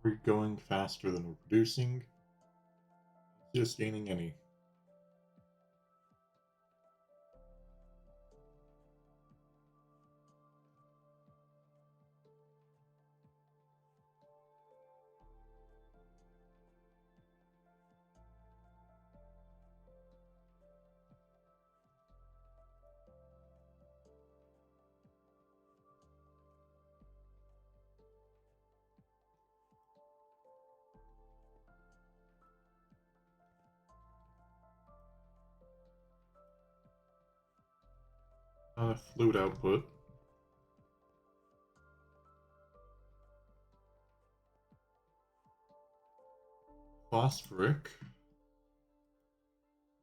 We're going faster than we're producing. Just gaining any. Fluid output. Phosphoric.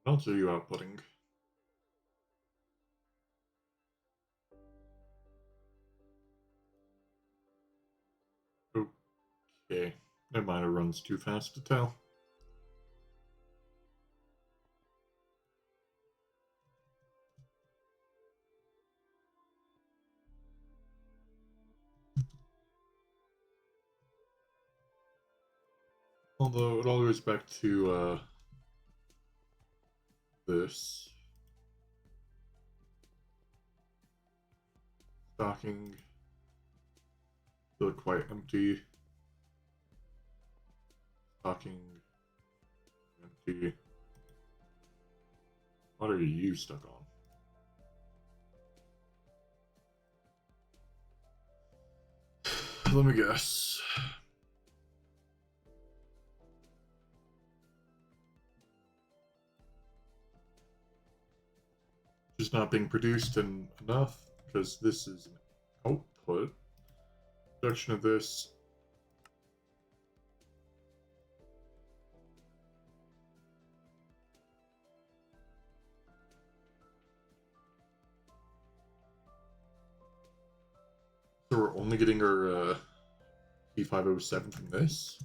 What else are you outputting? Okay. Never mind, it runs too fast to tell. Although it all goes back to this. Stocking. Still quite empty. Stocking. Empty. What are you stuck on? Let me guess. Just not being produced enough because this is an output. Production of this. So we're only getting our P507 from this.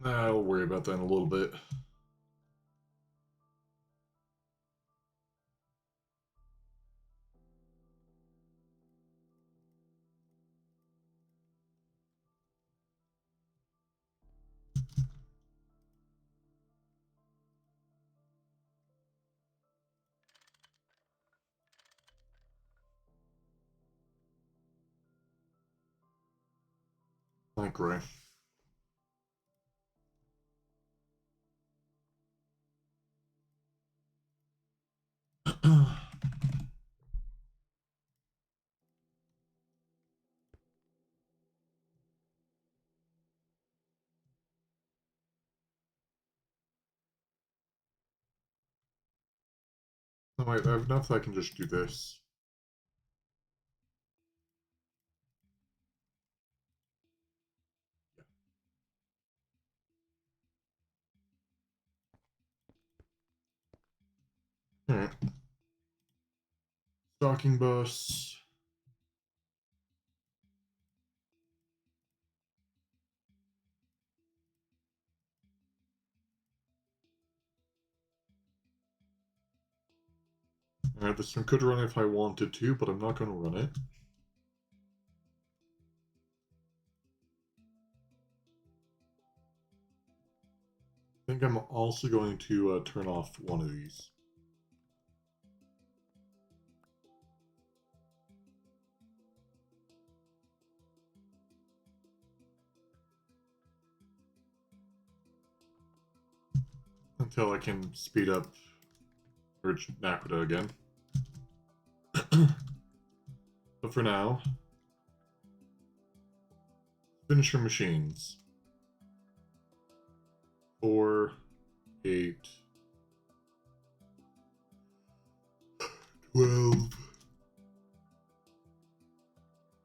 I'll worry about that in a little bit. Like gray. Oh, wait, I have enough that I can just do this. Alright. Stocking bus. Alright, this one could run if I wanted to, but I'm not going to run it. I think I'm also going to turn off one of these. Until I can speed up Urge Nakrita again. But for now, finisher machines. 4, 8, 12.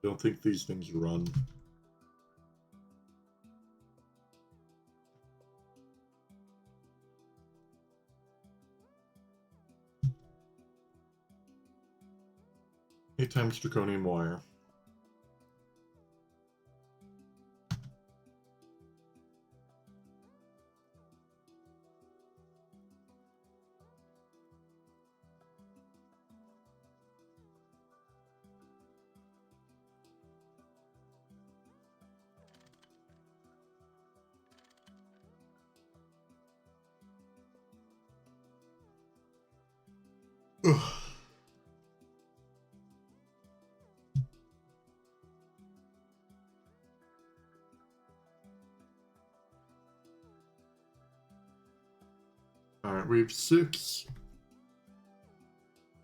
Don't think these things run. Eight times draconium wire. Alright, we have 6.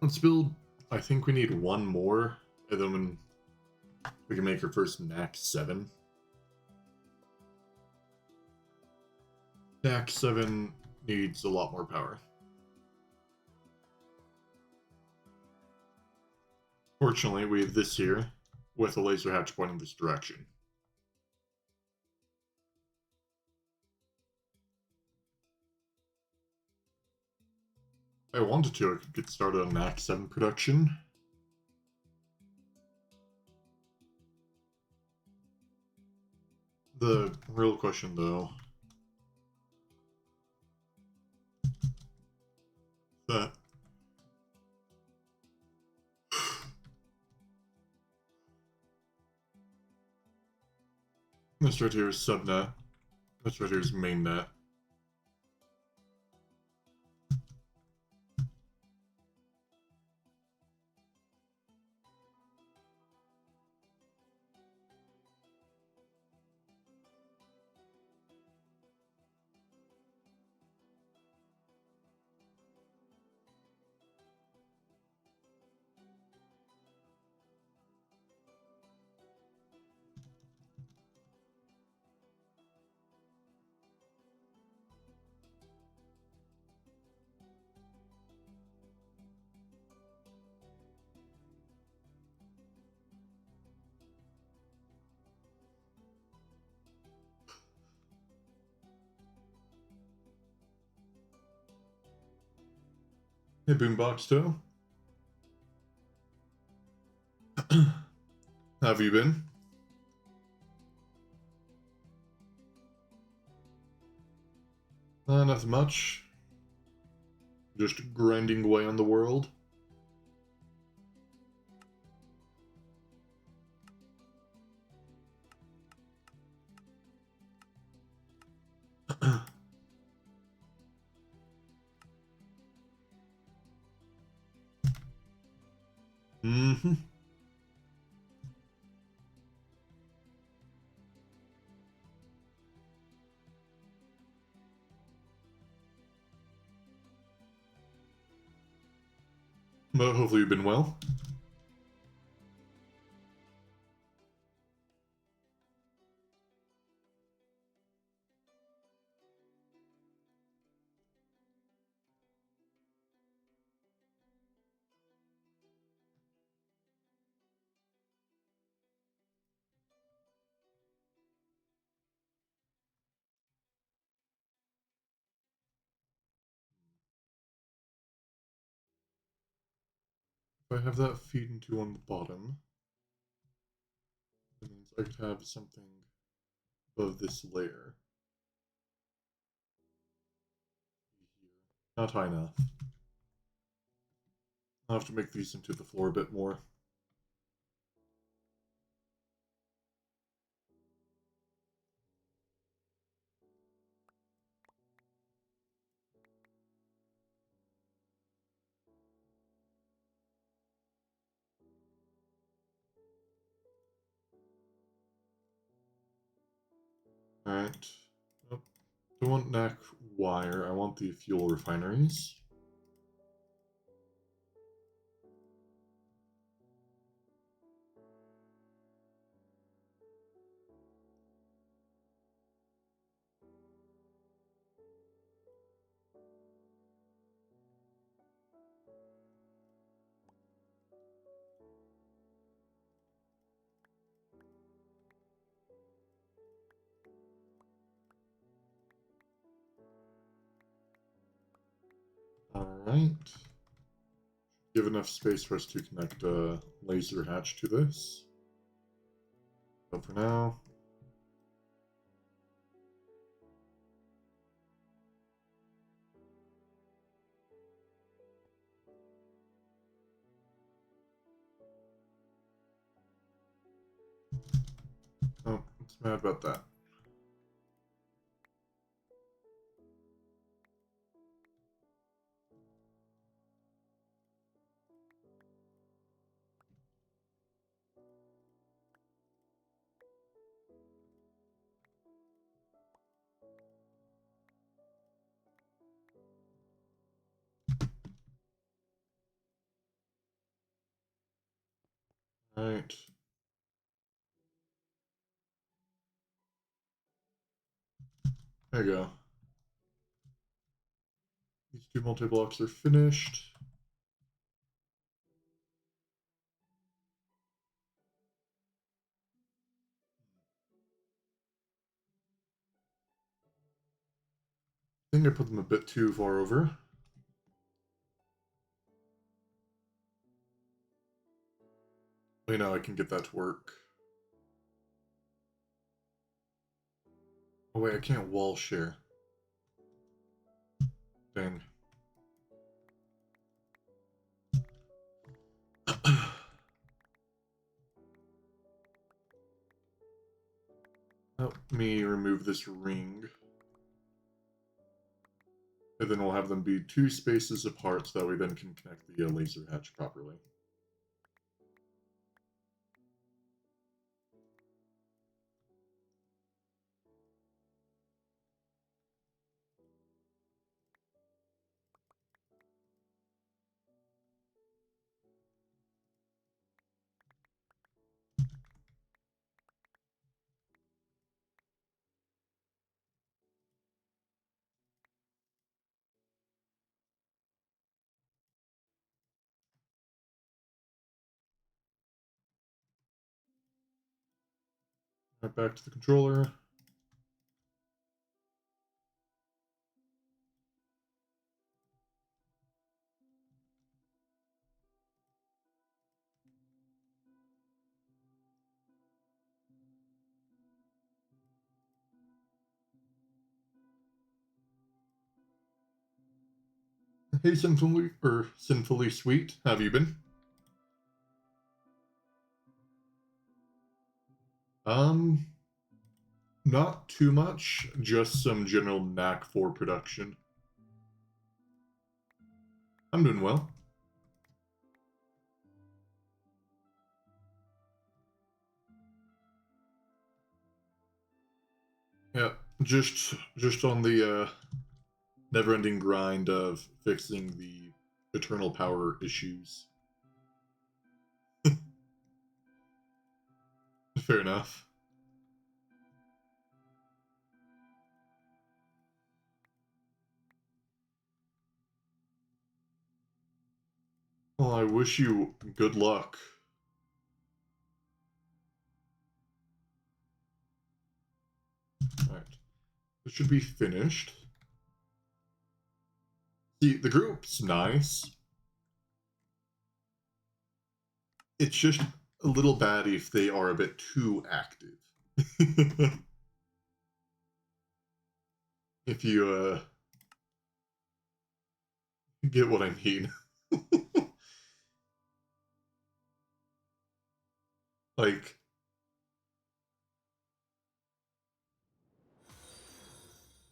Let's build. I think we need 1 more, and then we can make our first NAC 7. NAC 7 needs a lot more power. Fortunately, we have this here with a laser hatch pointing this direction. If I wanted to, I could get started on NAC 7 production. The real question, though, that this right here is subnet. This right here is mainnet. Hey, Boombox Toe. How have you been? Nothing much. Just grinding away on the world. Mm-hmm. But hopefully you've been well. If I have that feed into on the bottom, that means I could have something above this layer. Not high enough. I'll have to make these into the floor a bit more. Alright. Nope. I don't want NAC wire, I want the fuel refineries. Alright. Give enough space for us to connect a laser hatch to this. But for now. Oh, what's mad about that? Right. There you go. These two multi-blocks are finished. I think I put them a bit too far over. I know I can get that to work. Oh wait, I can't wall share. Dang. Let me remove this ring. And then we'll have them be 2 spaces apart so that we then can connect the laser hatch properly. Right back to the controller. Hey, Sinfully Sweet, how have you been? Not too much, just some general knack for production. I'm doing well. Yeah, just on the never-ending grind of fixing the eternal power issues. Fair enough. Well, I wish you good luck. Alright. This should be finished. See, the group's nice. It's just a little bad if they are a bit too active. If you, get what I mean. Like,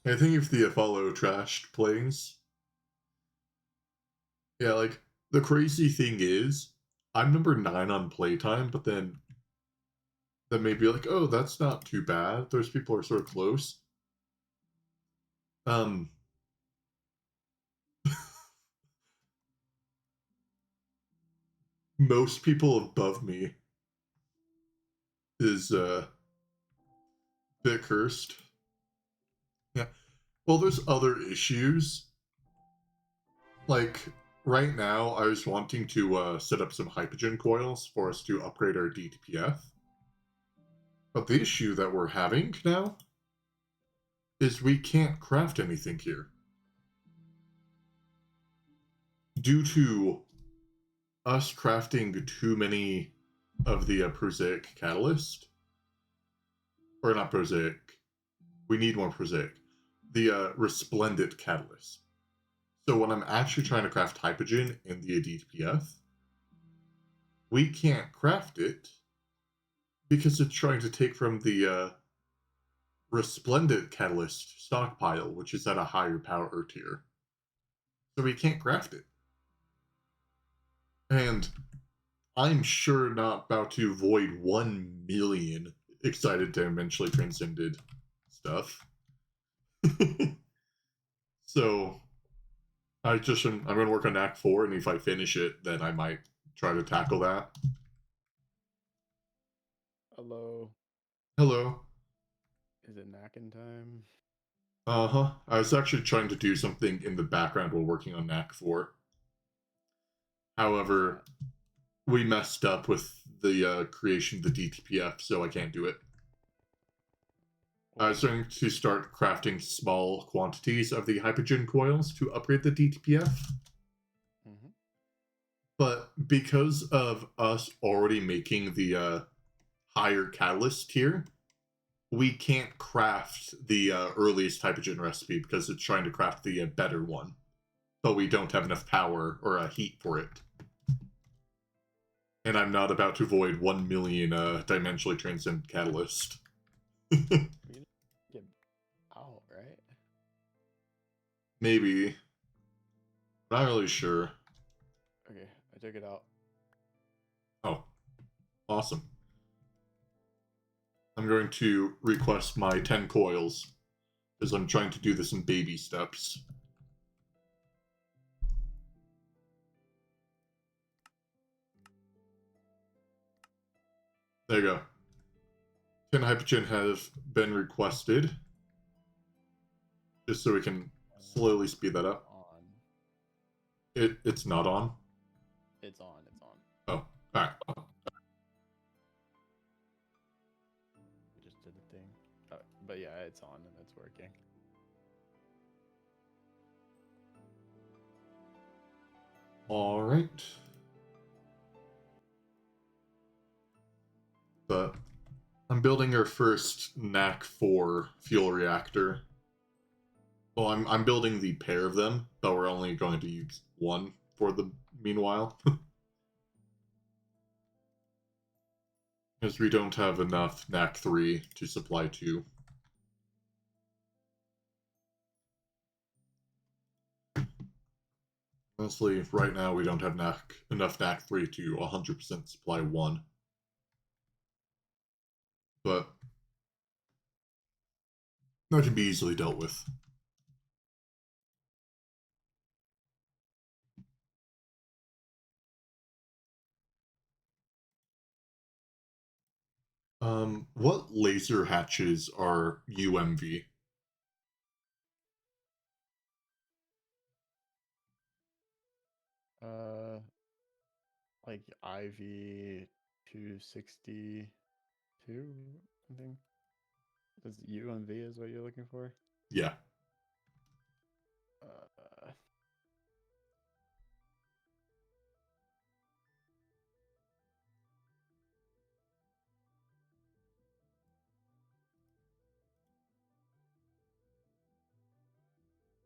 I think if the follow trashed plays, yeah, like, the crazy thing is, I'm number 9 on playtime, but then that may be like, oh, that's not too bad. Those people are sort of close. Um, most people above me is bit cursed. Yeah. Well, there's other issues. Like right now, I was wanting to set up some hypogen coils for us to upgrade our DTPF. But the issue that we're having now is we can't craft anything here. Due to us crafting too many of the prosaic catalyst. Or not prosaic. We need more prosaic. The resplendent catalyst. So when I'm actually trying to craft hypogen in the DTPF, we can't craft it because it's trying to take from the resplendent catalyst stockpile, which is at a higher power tier. So we can't craft it. And I'm sure not about to void 1 million excited dimensionally transcended stuff. So I'm going to work on Act 4, and if I finish it, then I might try to tackle that. Hello. Hello. Is it knacking time? Uh-huh. I was actually trying to do something in the background while working on NAC 4. What's However, that? we messed up with the creation of the DTPF, so I can't do it. I What? was going to start crafting small quantities of the hydrogen coils to upgrade the DTPF, Mm-hmm. but because of us already making the higher catalyst tier, we can't craft the earliest hydrogen recipe because it's trying to craft the better one, but we don't have enough power or heat for it. And I'm not about to void 1 million dimensionally transcendent catalyst. We can get out, right? Maybe. Not really sure. Okay, I took it out. Oh, awesome. I'm going to request my 10 coils because I'm trying to do this in baby steps. There you go. 10 hypogen has been requested just so we can slowly speed that up. On. It's not on. It's on. It's on. Oh, alright. I just did the thing. But yeah, it's on and it's working. Alright. But I'm building our first NAC 4 fuel reactor. Well, I'm building the pair of them, but we're only going to use one for the meanwhile. Because we don't have enough NAC 3 to supply 2. Honestly, right now we don't have enough NAC 3 to 100% supply 1. But that can be easily dealt with. What laser hatches are UMV? Uh, like IV 262, I think. Is UMV is what you're looking for? Yeah. Uh,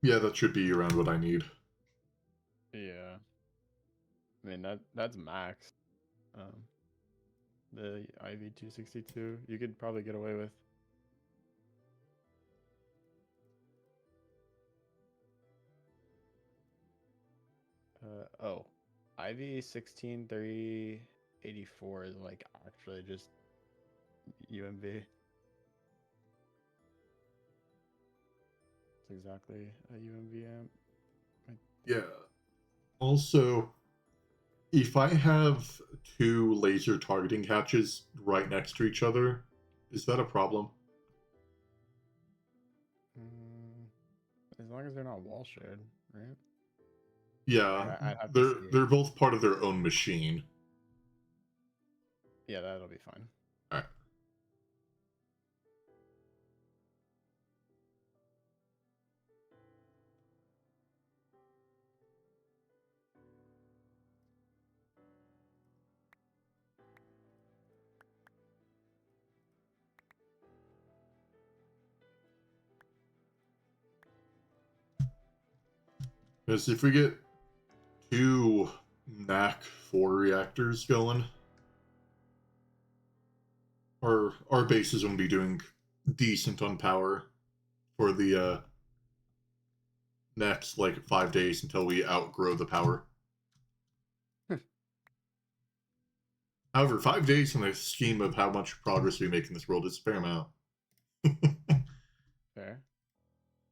Yeah, that should be around what I need. yeah. I mean that's max. Um, the IV 262 you could probably get away with. Oh, IV 16384 is like actually just UMV. It's exactly a UMV amp. I think. Yeah. Also, if I have two laser targeting hatches right next to each other, is that a problem? Mm, as long as they're not wall shared, right? Yeah, I'd have to they're see. they're both part of their own machine. Yeah, that'll be fine. All right. Because if we get two NAC 4 reactors going, our base is going to be doing decent on power for the next like 5 days until we outgrow the power. However, 5 days in the scheme of how much progress we make in this world is a fair amount. Fair.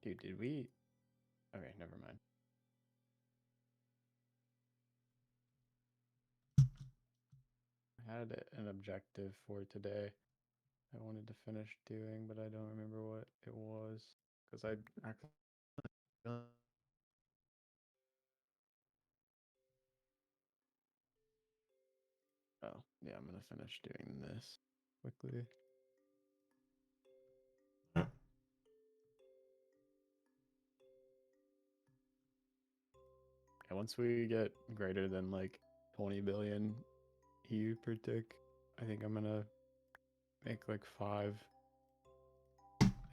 Dude, did we? Okay, never mind. I had an objective for today. I wanted to finish doing, but I don't remember what it was because I accidentally. Oh, yeah, I'm gonna finish doing this quickly. Yeah. And once we get greater than like 20 billion EU per tick, I think I'm gonna make like 5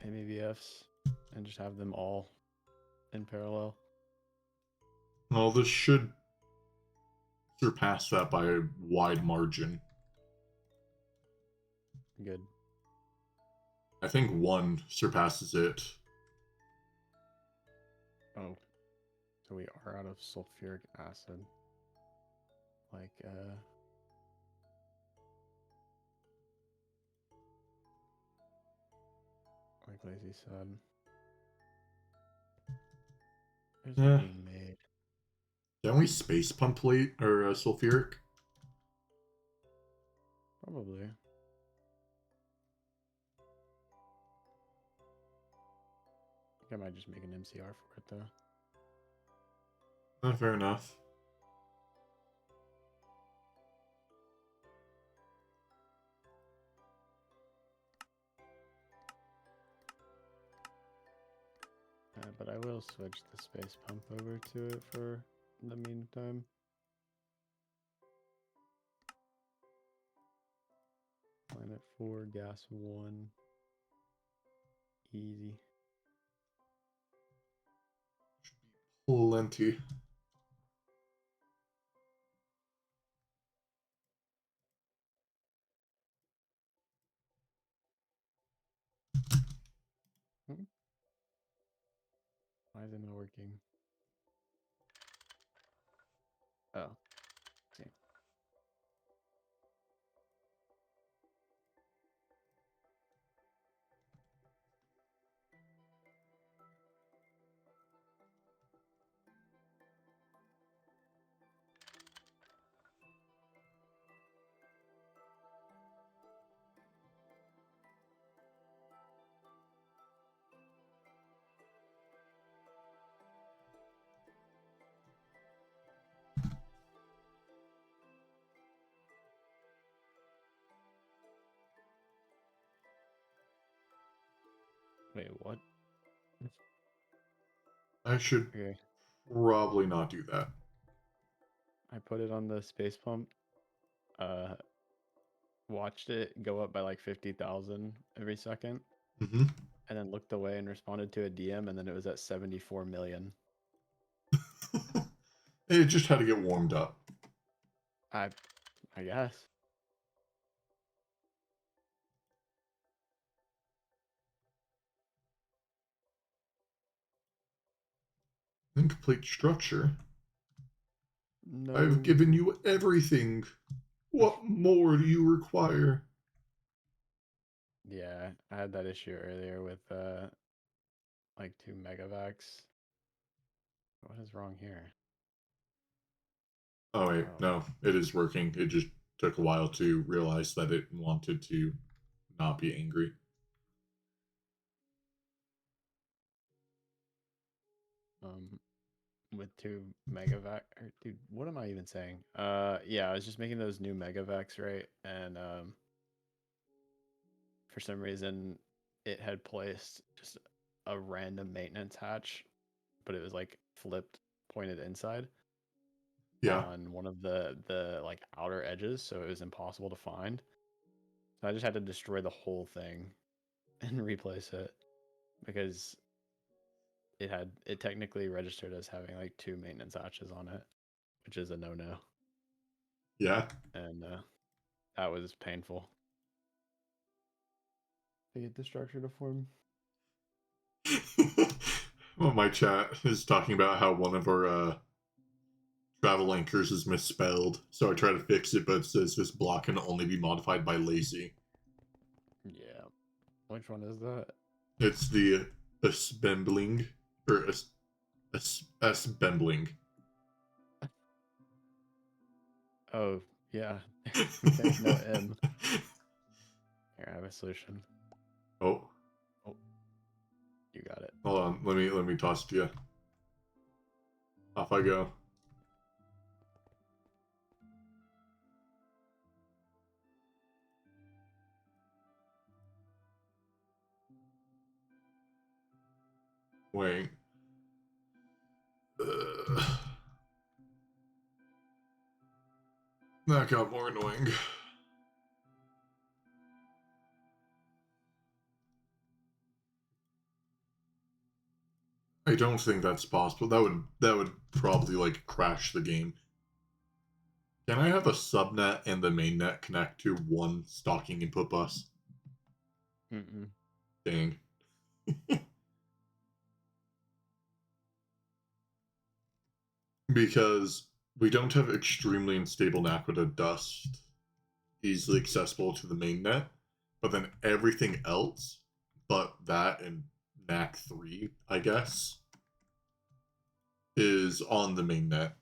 MEVFs and just have them all in parallel. Well, this should surpass that by a wide margin. Good. I think 1 surpasses it. Oh, so we are out of sulfuric acid. Like Lazy said. There's Yeah. it being made? Don't we space pump plate or sulfuric? Probably. I think I might just make an MCR for it though. Fair enough. But I will switch the space pump over to it for the meantime. Planet 4, gas 1. Easy. Plenty. Hmm? Why is it not working? Oh, see. Wait, what? I should Okay, probably not do that. I put it on the space pump. Uh, watched it go up by like 50,000 every second, Mm-hmm. and then looked away and responded to a DM, and then it was at 74 million. It just had to get warmed up. I guess. Incomplete structure. I've No. given you everything. What more do you require? Yeah, I had that issue earlier with like 2 megavacs. What is wrong here? Oh wait, Oh, no, it is working. It just took a while to realize that it wanted to not be angry. um, with 2 megavac. Or, dude, what am I even saying? Yeah, I was just making those new megavacs, right? And for some reason, it had placed just a random maintenance hatch, but it was like flipped, pointed inside Yeah, on one of the like outer edges, so it was impossible to find. So I just had to destroy the whole thing and replace it because it technically registered as having like 2 maintenance hatches on it, which is a no-no. yeah. And that was painful to get the structure to form. Well, my chat is talking about how one of our travel anchors is misspelled, so I try to fix it, but it says this block can only be modified by lazy. Yeah. Which one is that? It's the assembling or assembling. Oh, yeah. There's no M. Here, I have a solution. Oh, Oh, you got it. hold on. Let me toss it to you. Off I go. Wait. That got more annoying. I don't think that's possible. That would probably like crash the game. Can I have a subnet and the mainnet connect to one stocking input bus? Mm-mm. Dang. Because we don't have extremely unstable Naquita dust easily accessible to the mainnet, but then everything else, but that and NAC 3, I guess, is on the mainnet.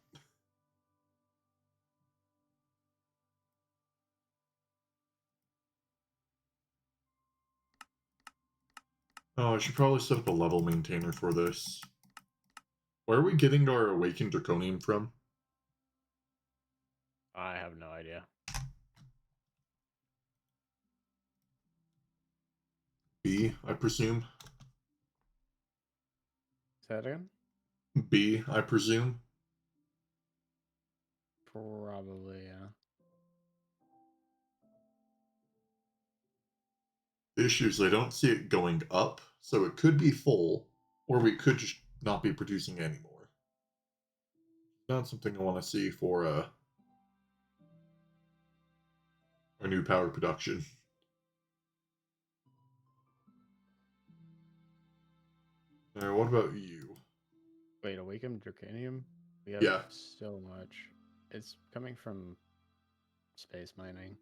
Oh, I should probably set up a level maintainer for this. Where are we getting our Awakened Draconium from? I have no idea. B, I presume. Say that again? B, I presume. Probably, yeah. The issue is I don't see it going up, so it could be full, or we could just not be producing anymore. Not something I want to see for our new power production. What about you? Wait, Awakened Draconium? We have Yeah. so much. It's coming from space mining.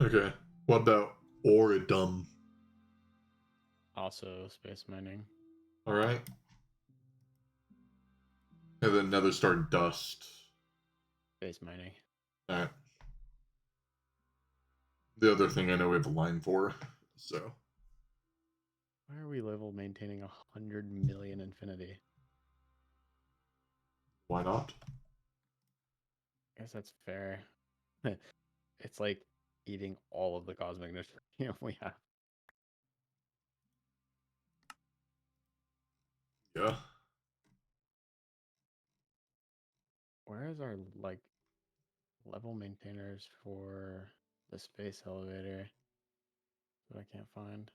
Okay. What about Oridum? Also space mining. All right. And then Nether Star Dust. Space mining. All right. The other thing I know we have a line for, so. Why are we level maintaining 100 million infinity? Why not? I guess that's fair. It's like eating all of the cosmic nutrition we have. Yeah. Where is our like level maintainers for the space elevator that I can't find?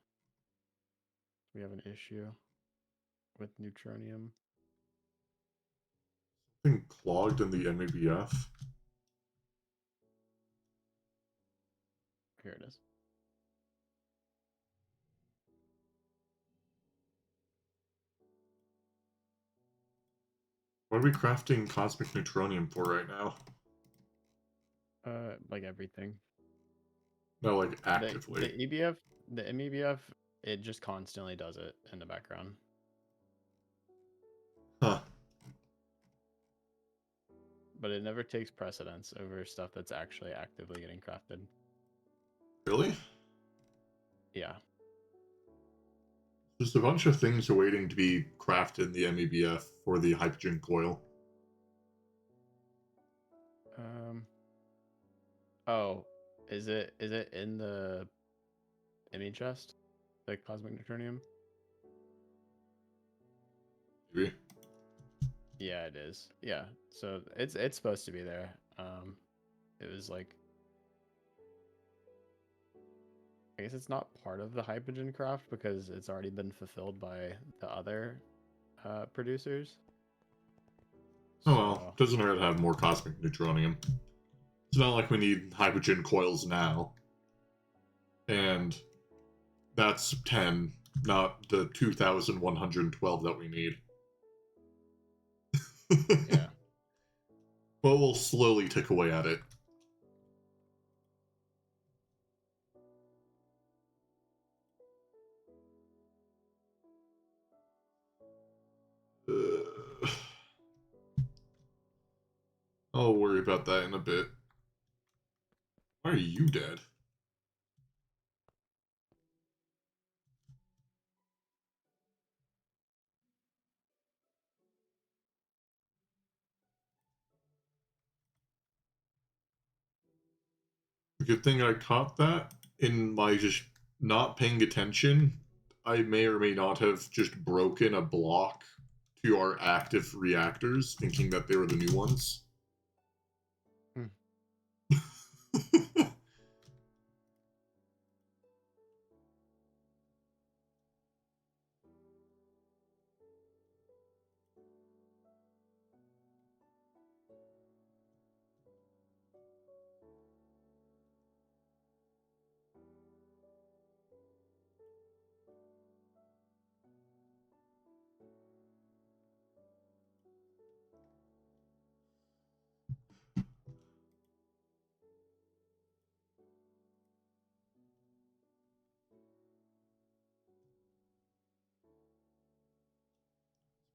We have an issue with neutronium. Something clogged in the MABF. Here it is. What are we crafting cosmic neutronium for right now? Like everything. No, like The actively. EBF, the MEBF, it just constantly does it in the background. Huh. But it never takes precedence over stuff that's actually actively getting crafted. Really? Yeah. Just a bunch of things are waiting to be crafted in the MEBF for the hydrogen coil. Oh, is it in the ME chest? The cosmic neutronium? Maybe. Yeah, it is. Yeah. So it's supposed to be there. It was like, I guess it's not part of the hydrogen craft because it's already been fulfilled by the other producers. Oh well, So doesn't hurt to have more cosmic neutronium. It's not like we need hydrogen coils now. And that's 10, not the 2,112 that we need. yeah. But we'll slowly tick away at it. Uh, I'll worry about that in a bit. Why are you dead? Good thing I caught that in my just not paying attention. I may or may not have just broken a block to our active reactors, thinking that they were the new ones. Hmm.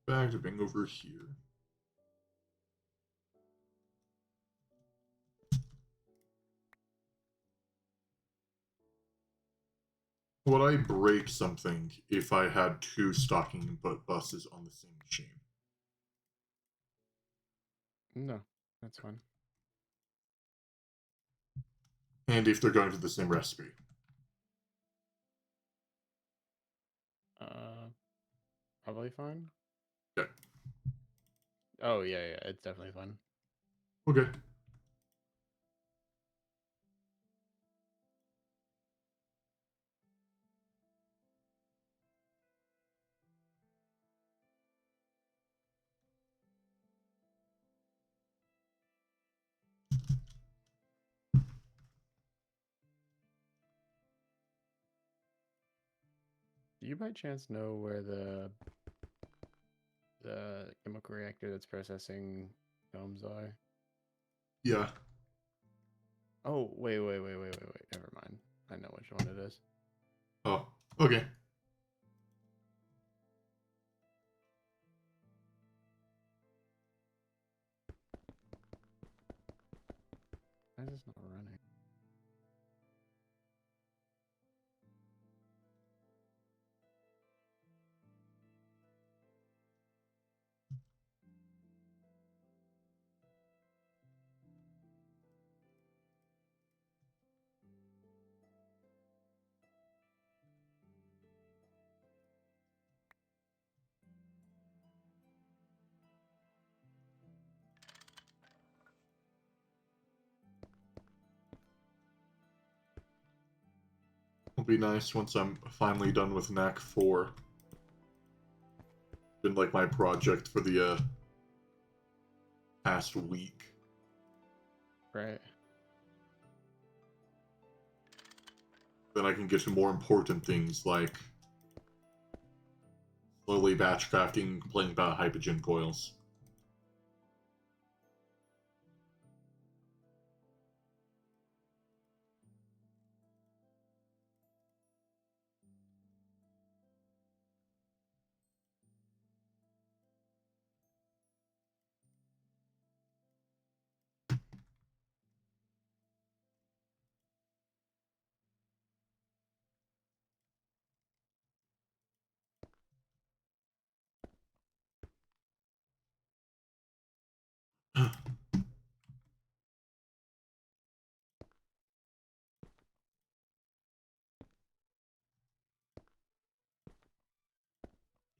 Back to being over here. Would I break something if I had two stocking input buses on the same machine? No, that's fine. And if they're going to the same recipe? Probably fine. Okay. Oh yeah, it's definitely fine. Okay. Do you by chance know where the chemical reactor that's processing films are? Yeah. Oh, wait. Never mind. I know which one it is. Oh, okay. Why is this not running? It'll be nice once I'm finally done with NAC 4. Been like my project for the past week. Right. Then I can get to more important things like slowly batch crafting, playing about hypogen coils.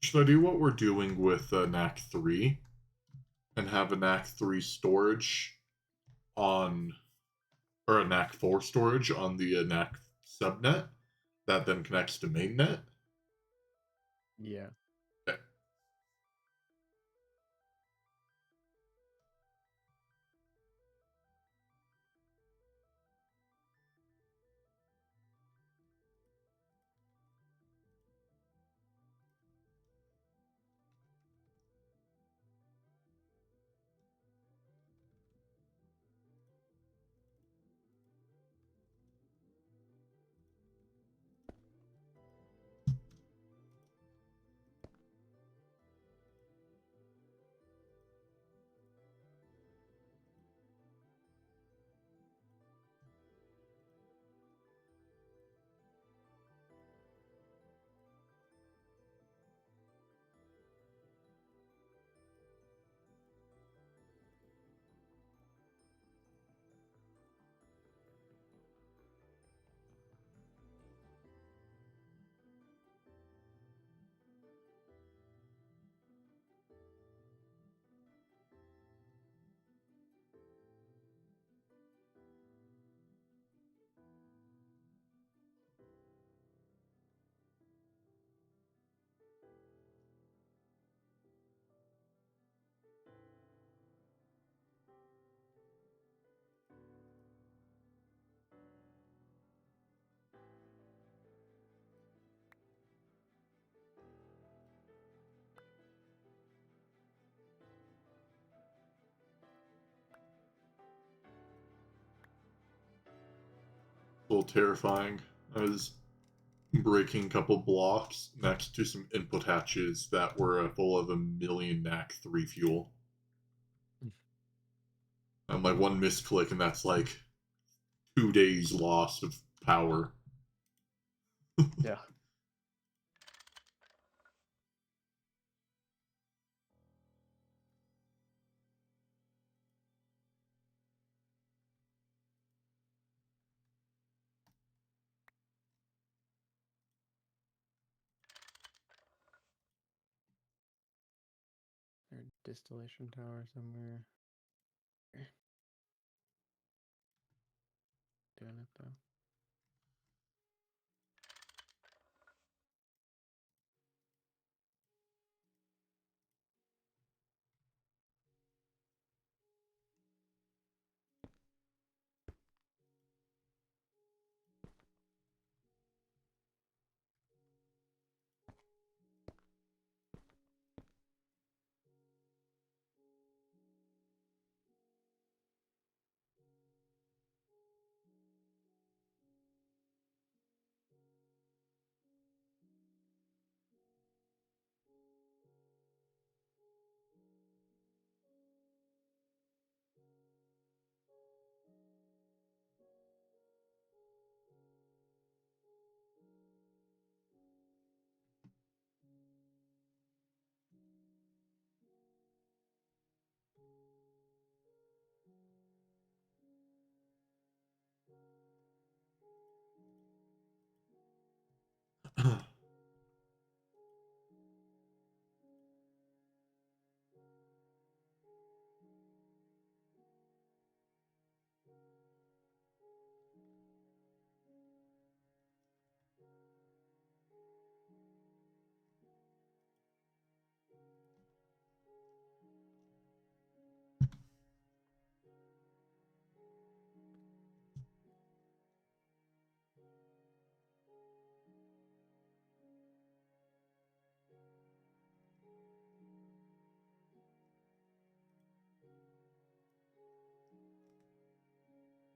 Should I do what we're doing with NAC 3 and have a NAC 3 storage on, or a NAC 4 storage on the NAC subnet that then connects to mainnet? Yeah. Okay. a little terrifying. I was breaking a couple blocks next to some input hatches that were full of a million NAC 3 fuel. And like one misclick, and that's like 2 days lost of power. Yeah. There's a distillation tower somewhere. Doing it though.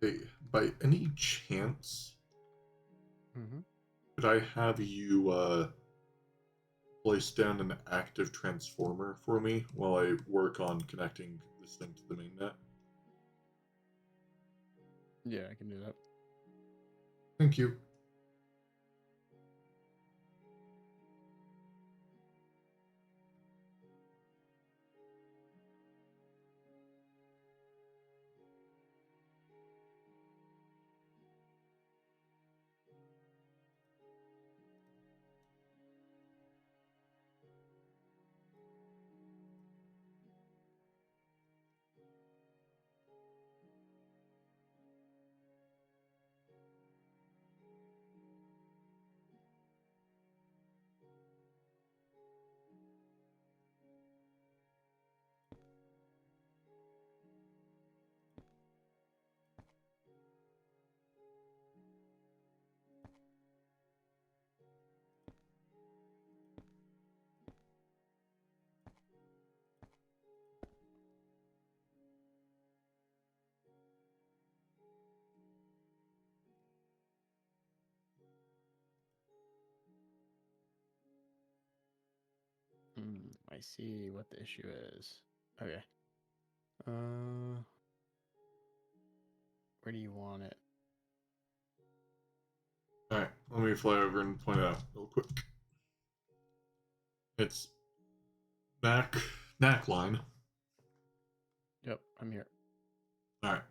Hey, by any chance, Mm-hmm. could I have you place down an active transformer for me while I work on connecting this thing to the mainnet? Yeah, I can do that. Thank you. I see what the issue is. Okay. Where do you want it? Alright, let me fly over and point it out real quick. It's NAC line. Yep, I'm here. Alright.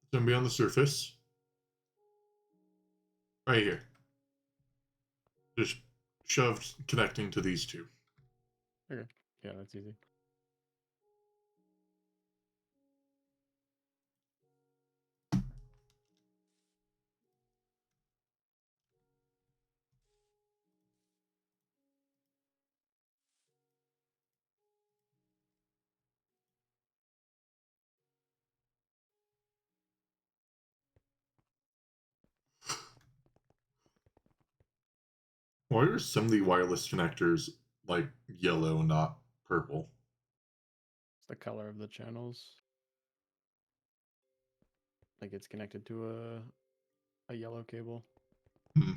It's gonna be on the surface. Right here. Just shoved connecting to these two. Okay. Yeah, that's easy. Why are some of the wireless connectors like yellow, not purple? It's the color of the channels. Like it's connected to a a yellow cable. Hmm.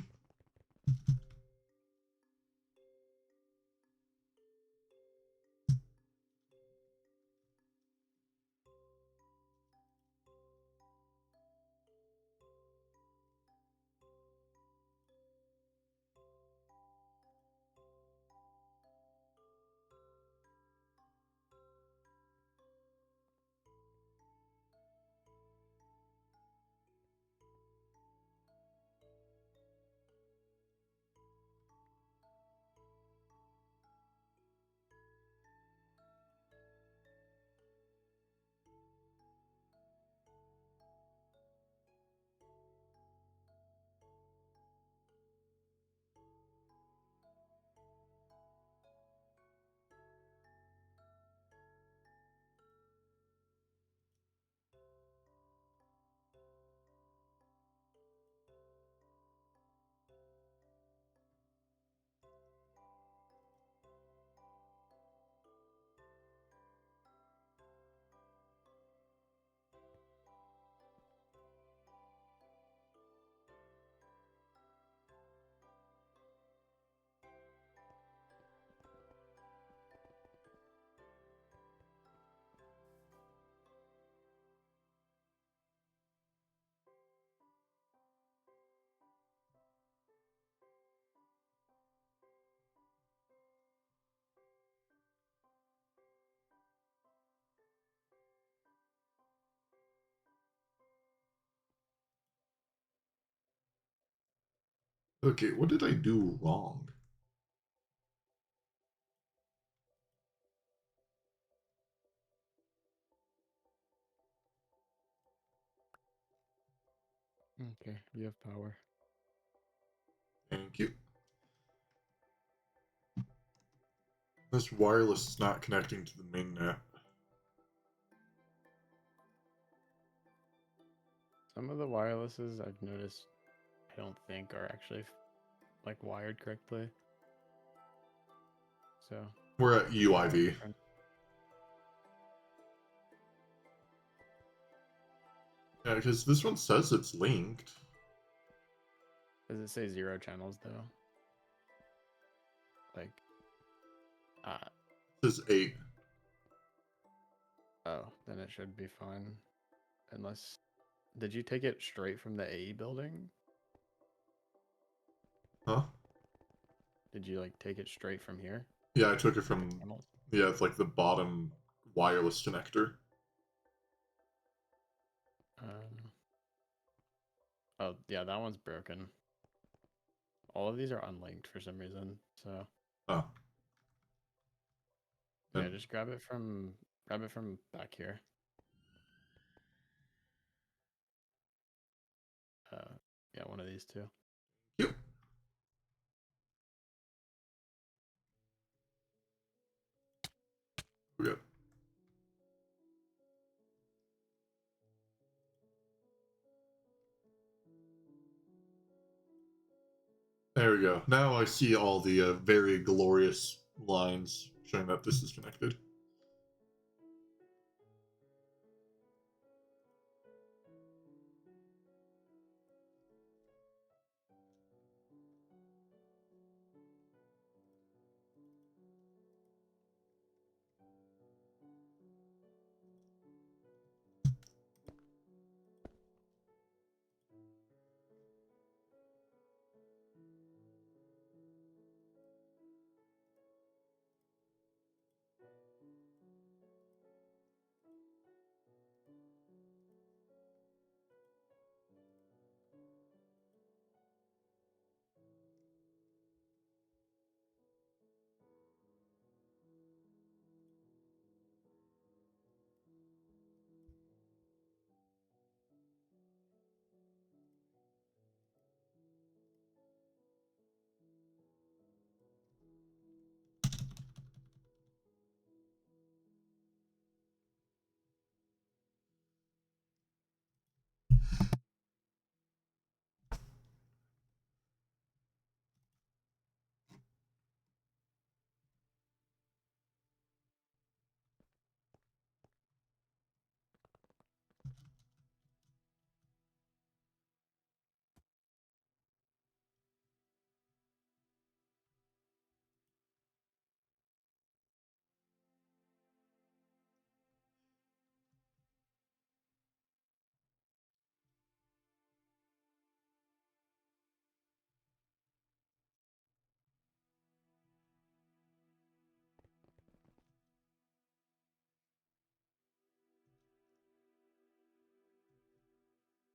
Okay, what did I do wrong? Okay, you have power. Thank you. This wireless is not connecting to the main net. Some of the wirelesses I've noticed, I don't think are actually like wired correctly. So We're at they have UIV. different. Yeah, because this one says it's linked. Does it say 0 channels though? Like, It says 8. oh, then it should be fine. Unless, did you take it straight from the AE building? Huh? Did you like take it straight from here? Yeah, I took it Like the from, channels? yeah, it's like the bottom wireless connector. Oh yeah, that one's broken. All of these are unlinked for some reason. So Oh. yeah, Then, just grab it from back here. Yeah, one of these two. yep. We got. There we go. Now I see all the very glorious lines showing that this is connected.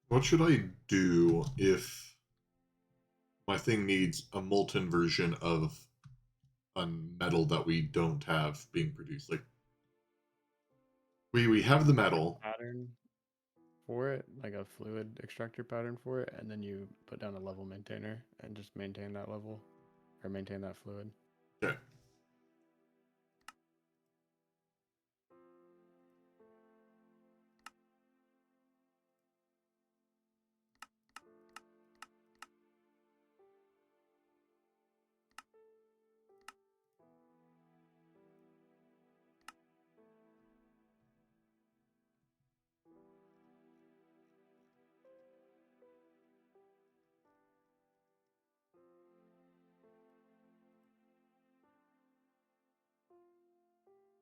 What should I do if my thing needs a molten version of a metal that we don't have being produced? Like we have the metal. Pattern for it, like a fluid extractor pattern for it, and then you put down a level maintainer and just maintain that level or maintain that fluid. Okay.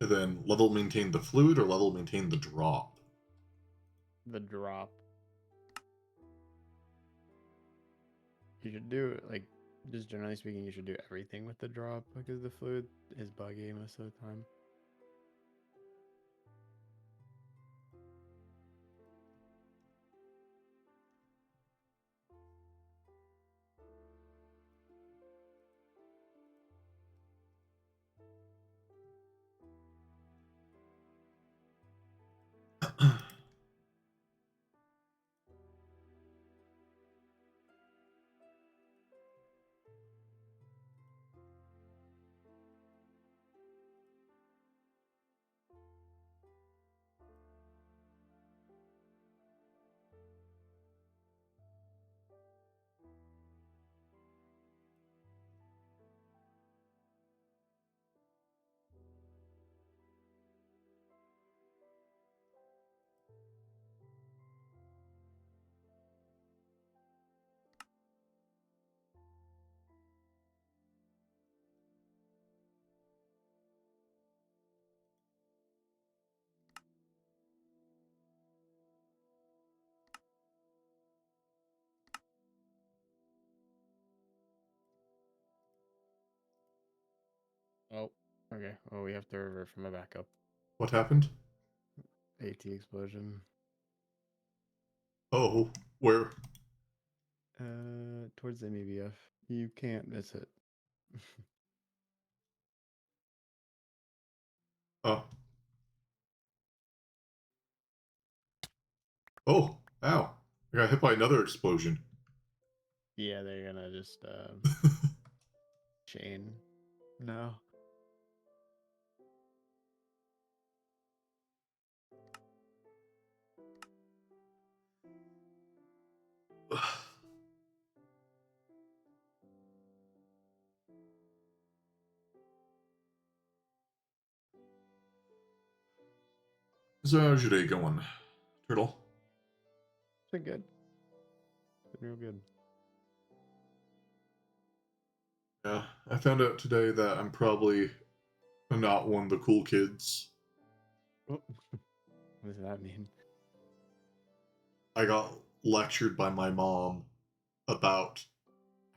And then level maintain the fluid or level maintain the drop? The drop. You should do like just generally speaking, you should do everything with the drop because the fluid is buggy most of the time. Oh, okay. Well, we have to revert from a backup. What happened? AT explosion. Oh, where? Towards the MEBF. You can't miss it. Oh. Oh, ow. I got hit by another explosion. Yeah, they're gonna just chain. No. So how's your day going, Turtle? It's been good. It's been real good. Yeah, I found out today that I'm probably not one of the cool kids. Oh, what does that mean? I got lectured by my mom about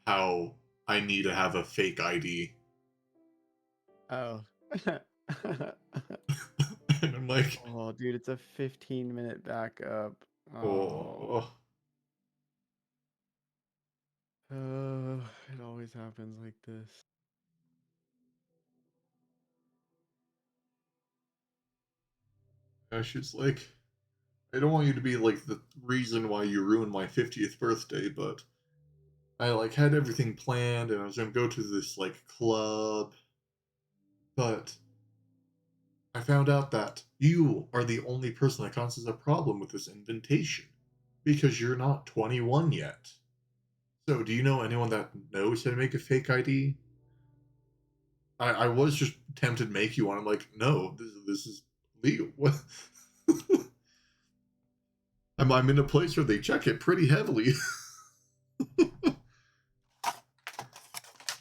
how I need to have a fake ID. Oh. And I'm like, Oh, dude, it's a 15-minute backup. Oh. oh, It always happens like this. she's like, I don't want you to be like the reason why you ruined my 50th birthday, but I like had everything planned and I was gonna go to this like club, but I found out that you are the only person that causes a problem with this invitation because you're not 21 yet. So, do you know anyone that knows how to make a fake ID? I was just tempted to make you one. I'm like, no, this is legal. What? I'm in a place where they check it pretty heavily.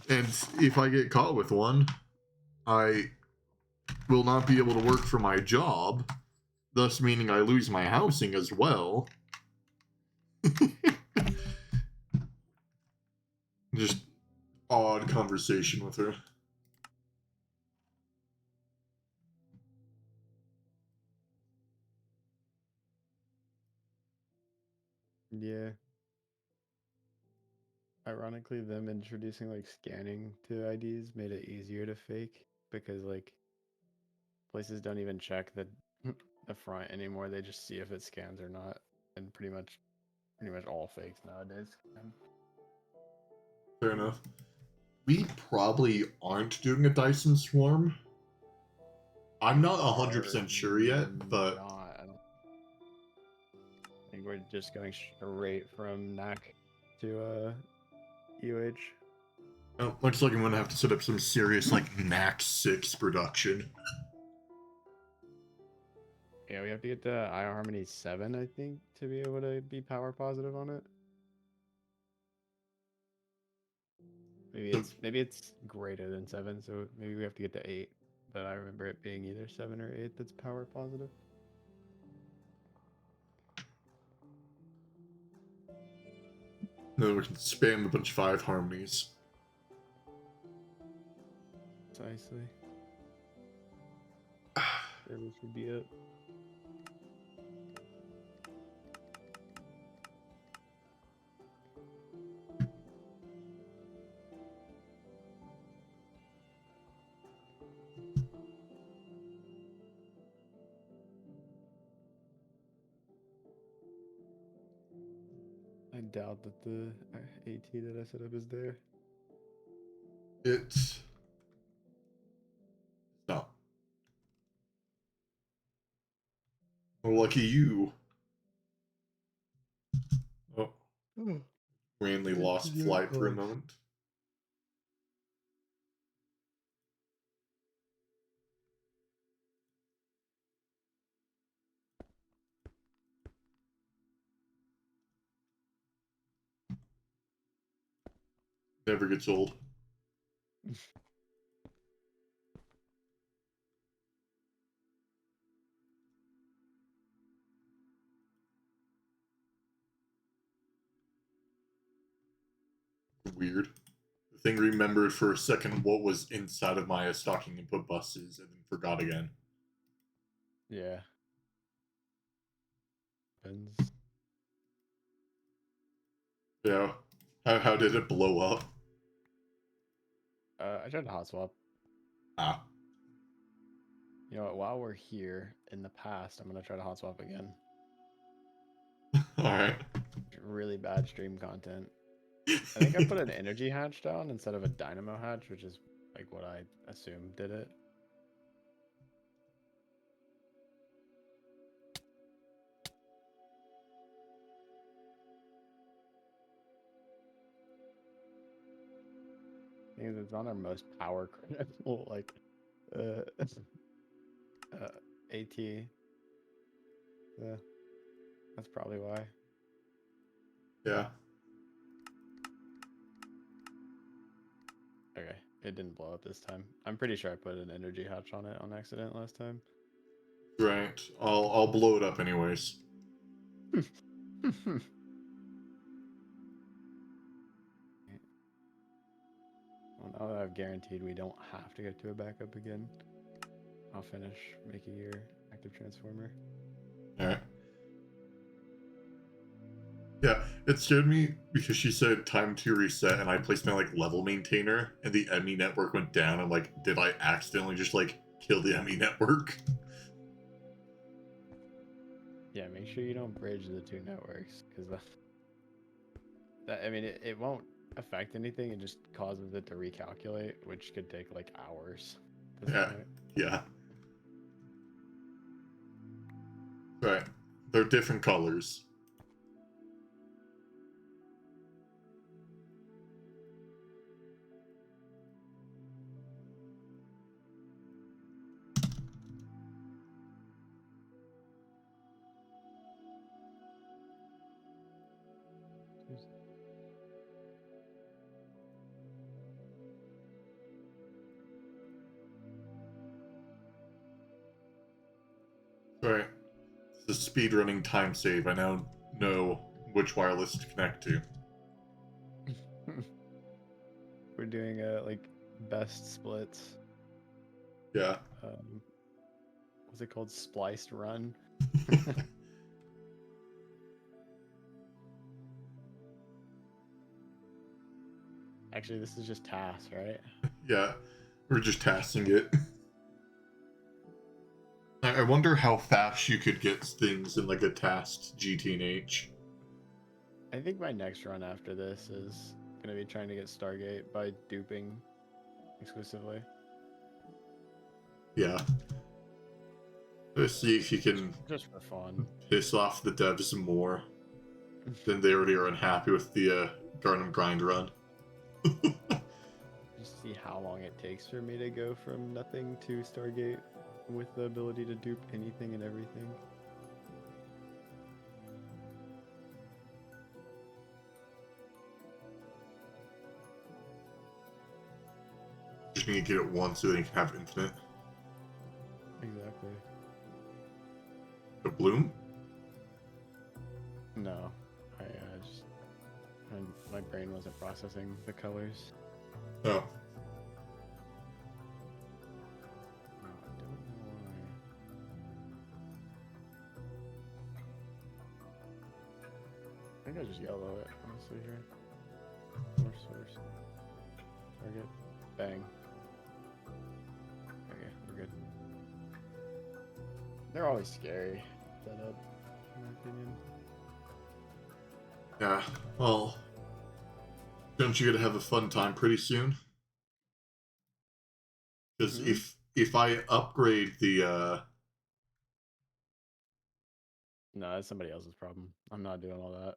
And if I get caught with one, I will not be able to work for my job, thus meaning I lose my housing as well. Just odd conversation with her. Yeah. Ironically, them introducing like scanning to IDs made it easier to fake because like places don't even check the front anymore. They just see if it scans or not, and pretty much all fakes nowadays scan. Fair enough. We probably aren't doing a Dyson swarm. I'm not 100% sure yet, but Not. I think we're just going straight from NAC to UH. looks like I'm gonna have to set up some serious like NAC 6 production. Yeah, we have to get to iHarmony 7, I think, to be able to be power positive on it. Maybe it's greater than 7, so maybe we have to get to 8. But I remember it being either 7 or 8 that's power positive. Then we can spam a bunch of 5 harmonies. Precisely. There we should be it. I doubt that the AT that I set up is there. It's no. Well, lucky you. Oh, randomly lost flight for a moment. Never gets old. Weird. The thing remembered for a second what was inside of my stocking input buses and then forgot again. Yeah. Depends. Yeah. How did it blow up? I tried to hot swap. Ah. You know what? While we're here in the past, I'm gonna try to hot swap again. Alright. Really bad stream content. I think I put an energy hatch down instead of a dynamo hatch, which is like what I assumed did it. Because it's on our most power critical like uh, AT. Yeah, that's probably why. Yeah. Okay, it didn't blow up this time. I'm pretty sure I put an energy hatch on it on accident last time. Right. I'll blow it up anyways. Well, now that I've guaranteed we don't have to get to a backup again, I'll finish making your active transformer. Alright. Yeah, it scared me because she said time to reset and I placed my like level maintainer and the ME network went down. I'm like, did I accidentally just like kill the ME network? Yeah, make sure you don't bridge the two networks because I mean, it won't affect anything. It just causes it to recalculate, which could take like hours at this Yeah. point. Yeah. Right. They're different colors. Right. It's the speedrunning time save. I now know which wireless to connect to. We're doing like best splits. Yeah. What's it called? Spliced run. Actually, this is just tasks, right? Yeah, we're just tasking it. I wonder how fast you could get things in like a tasked GT&H. I think my next run after this is gonna be trying to get Stargate by duping exclusively. Yeah. Let's see if you can Just for fun. piss off the devs more than they already are unhappy with the Garden Grind run. Just see how long it takes for me to go from nothing to Stargate with the ability to dupe anything and everything. Just need to get it once so they can have infinite. Exactly. The bloom? No, I just my brain wasn't processing the colors. Oh. No, I don't know why. I think I just yellow it, honestly, here. More source. Target. Bang. Okay, we're good. They're always scary, setup, in my opinion. Yeah, well, don't you get to have a fun time pretty soon? Because Mhm. if I upgrade the No, that's somebody else's problem. I'm not doing all that.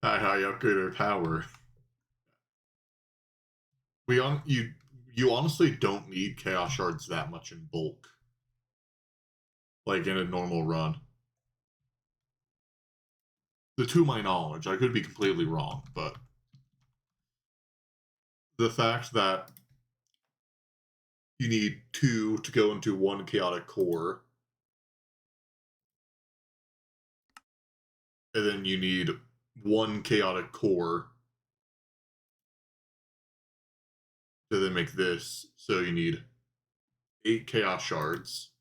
I upgrade our power, you honestly don't need chaos shards that much in bulk, like in a normal run. To my knowledge, I could be completely wrong, but the fact that you need 2 to go into 1 chaotic core, and then you need 1 chaotic core to then make this, so you need 8 chaos shards,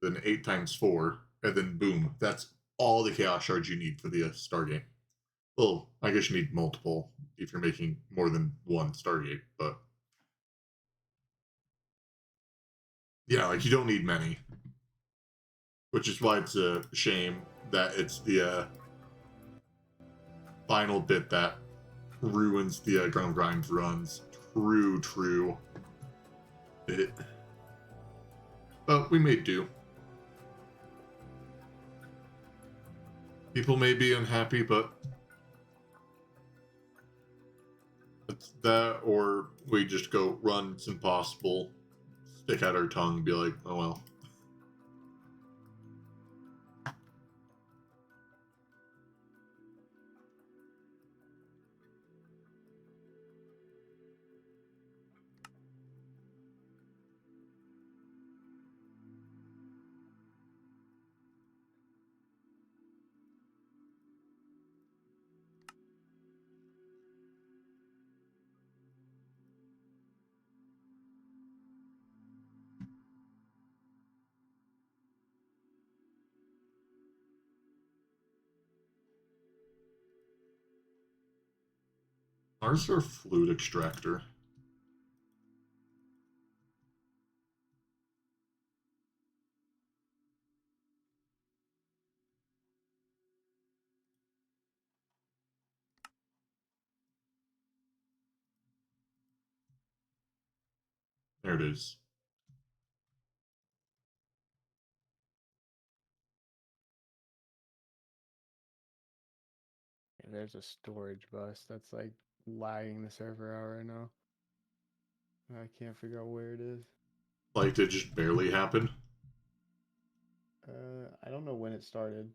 then 8 times 4, and then boom, that's all the chaos shards you need for the Stargate. Well, I guess you need multiple if you're making more than 1 Stargate, but yeah, like you don't need many, which is why it's a shame that it's the final bit that ruins the ground grind runs. True bit, but we may do. People may be unhappy, but it's that, or we just go run. It's impossible. Stick out our tongue, and be like, oh well. Ours are fluid extractor. There it is. And there's a storage bus that's like lagging the server out right now. I can't figure out where it is. Like, it just barely happened. I don't know when it started,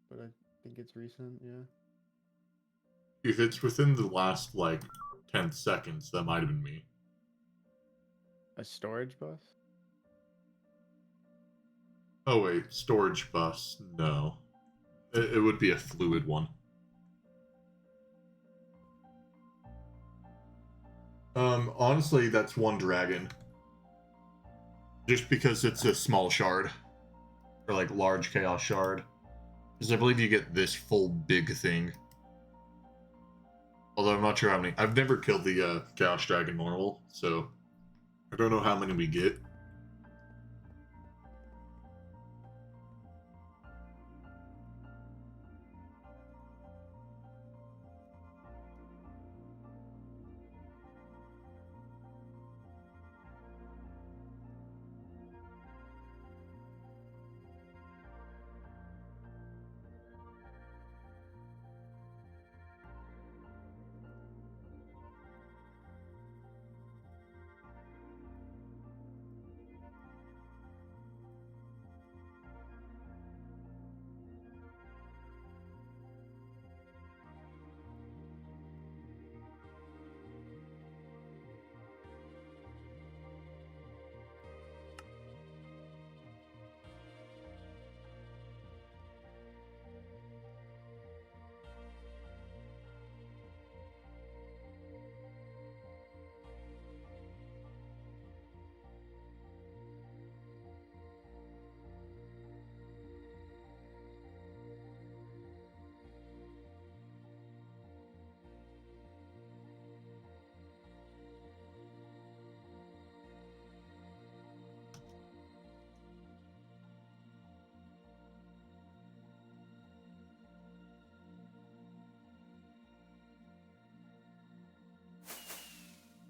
but I think it's recent, yeah. If it's within the last, like, 10 seconds, that might have been me. A storage bus? Oh, wait, storage bus. No. It would be a fluid one. Honestly, that's 1 dragon. Just because it's a small shard. Or, like, large chaos shard. Because I believe you get this full big thing. Although I'm not sure how many. I've never killed the Chaos Dragon normal, so I don't know how many we get.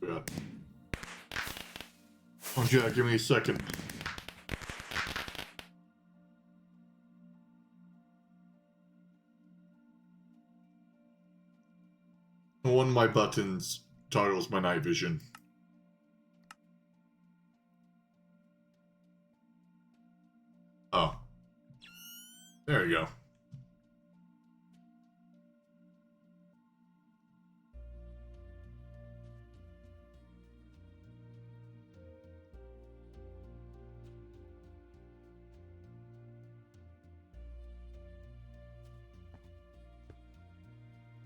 Yeah. Oh, Jack, give me a second. One of my buttons toggles my night vision. Oh. There you go.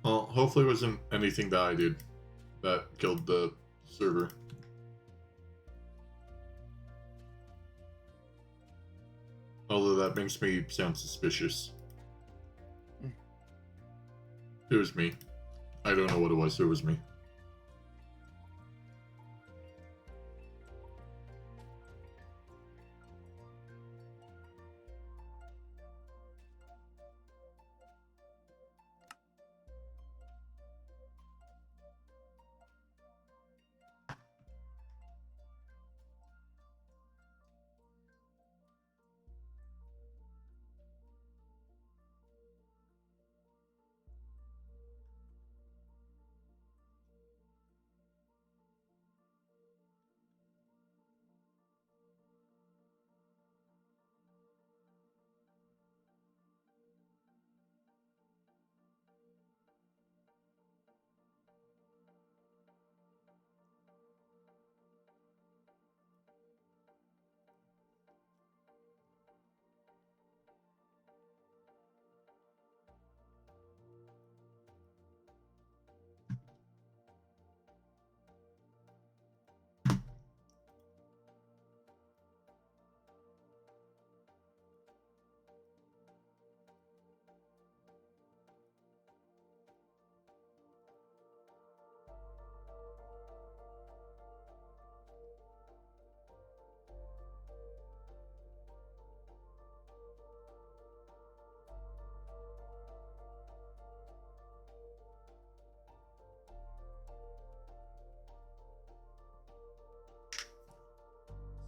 Well, hopefully it wasn't anything that I did that killed the server. Although that makes me sound suspicious. It was me. I don't know what it was. It was me.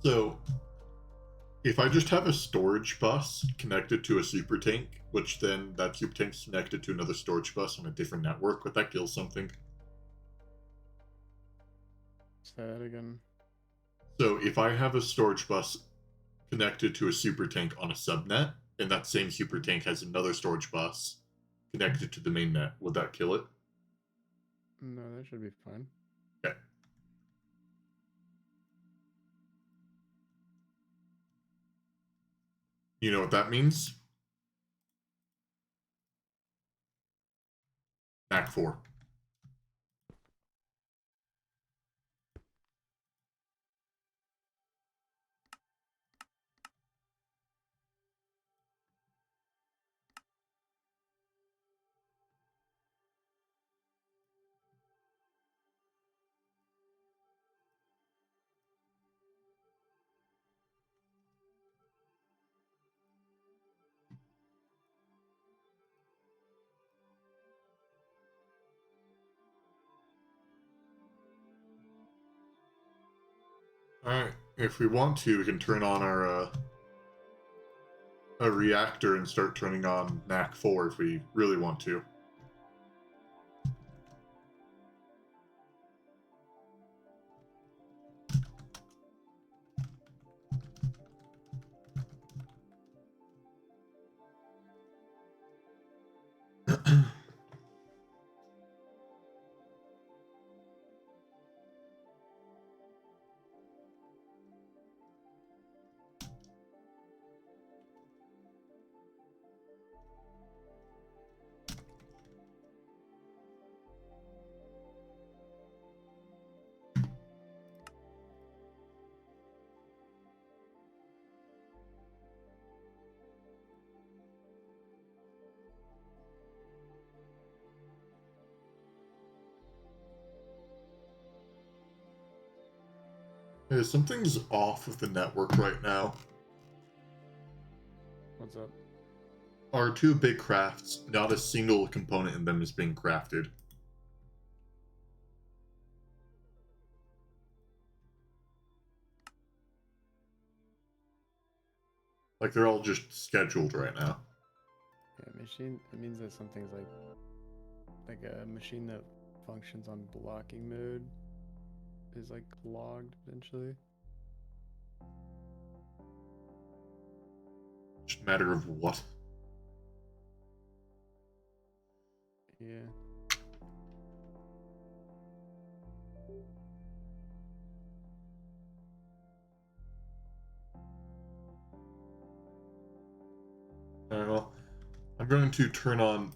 So, if I just have a storage bus connected to a super tank, which then that super tank's connected to another storage bus on a different network, would that kill something? Say that again. So, if I have a storage bus connected to a super tank on a subnet, and that same super tank has another storage bus connected to the main net, would that kill it? No, that should be fine. Okay. You know what that means? Act 4. Alright, if we want to, we can turn on our a reactor and start turning on NAC 4 if we really want to. Yeah, something's off with the network right now. What's up? Our two big crafts, not a single component in them is being crafted. Like, they're all just scheduled right now. Yeah, machine. It means that something's like a machine that functions on blocking mode is like clogged potentially. Just a matter of what. Yeah. Alright, well, I'm going to turn on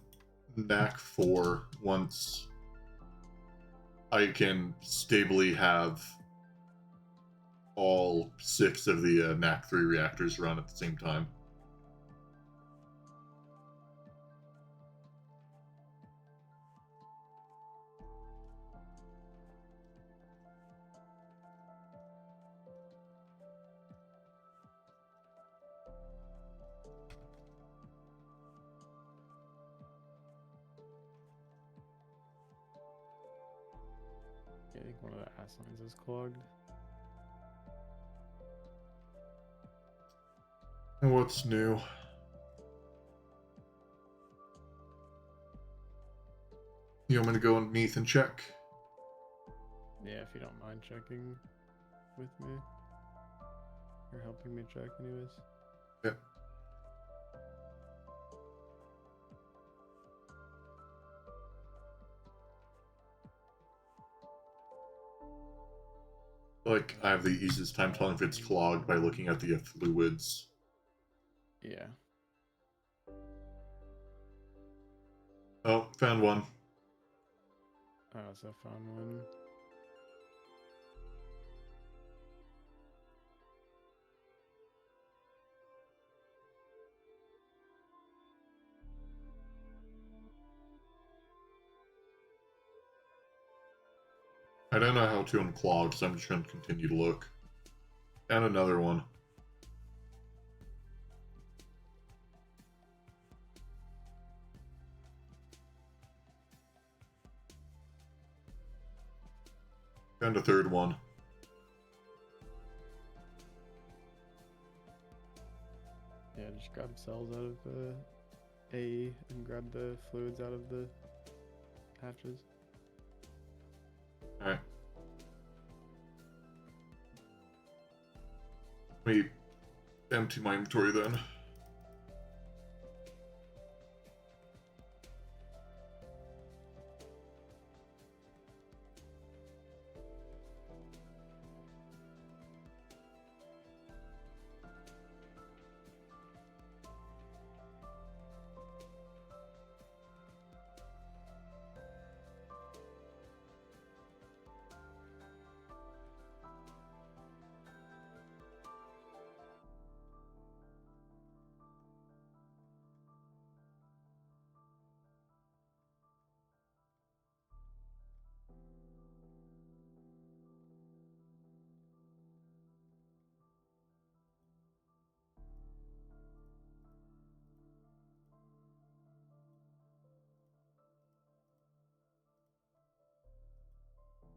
NAC 4 once I can stably have all 6 of the NAC 3 reactors run at the same time. Yeah, I think one of the ass lines is clogged. And what's new? You want me to go underneath and check? Yeah, if you don't mind checking with me. Or helping me check anyways. Yep. Like, I have the easiest time telling if it's clogged by looking at the fluids. Yeah. Oh, found one. I also found one. I don't know how to unclog, so I'm just going to continue to look. And another one. Found a third one. Yeah, just grab cells out of AE and grab the fluids out of the hatches. Alright. Let me empty my inventory then.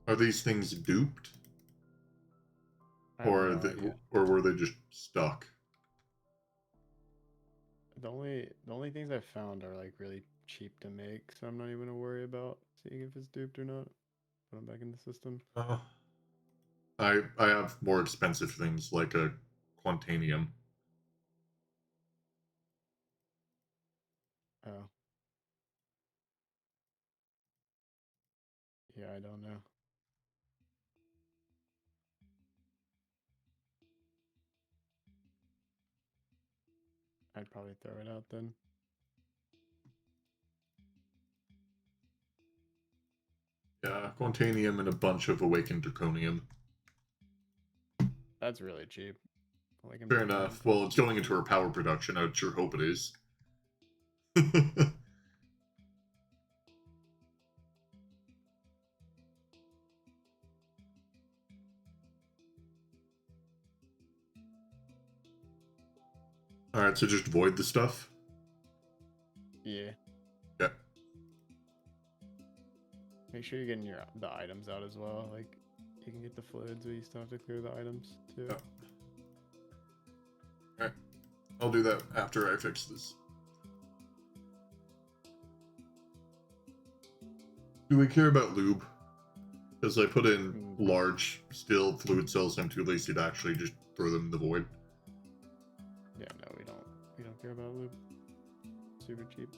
Are these things duped? I have no idea. or were they just stuck? The only things I've found are like really cheap to make, so I'm not even gonna worry about seeing if it's duped or not. Put them back in the system. I have more expensive things like a quantanium. Oh. Yeah, I don't know. I'd probably throw it out then. Yeah, quantanium and a bunch of awakened draconium. That's really cheap. Like Fair I'm enough. probably Well, it's going into our power production. I would sure hope it is. Alright, so just void the stuff? yeah. Yeah. Make sure you're getting the items out as well. Like you can get the fluids, but you still have to clear the items too. Yeah. Alright. I'll do that after I fix this. Do we care about lube? Because I put in large still fluid cells, I'm too lazy to actually just throw them in the void. Yeah, no, we don't. We don't care about lube. Super cheap.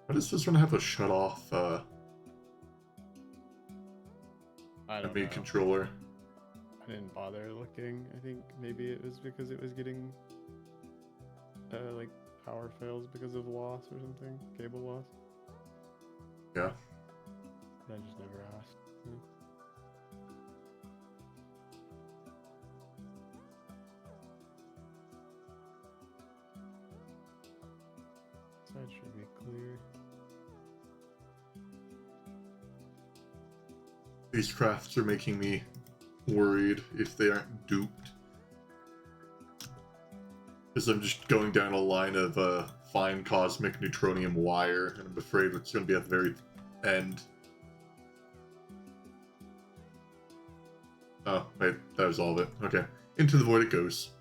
Why does this one have a shut off I don't ME know. controller? I didn't bother looking. I think maybe it was because it was getting like power fails because of loss or something, cable loss. Yeah. But I just never asked. Side should be clear. These crafts are making me worried if they aren't duped. Because I'm just going down a line of fine cosmic neutronium wire, and I'm afraid it's going to be at the very end. Oh, wait, that was all of it. Okay. Into the void it goes.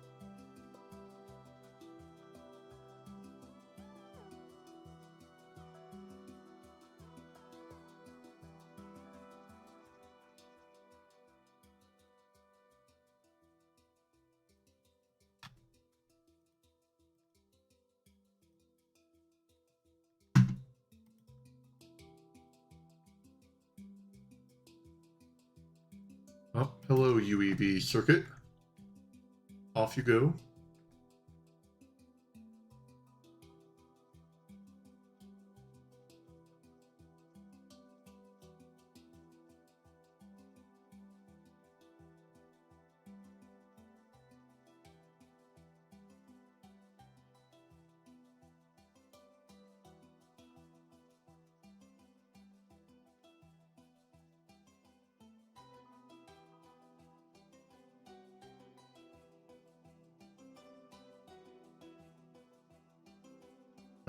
Oh, hello, UEV circuit. Off you go.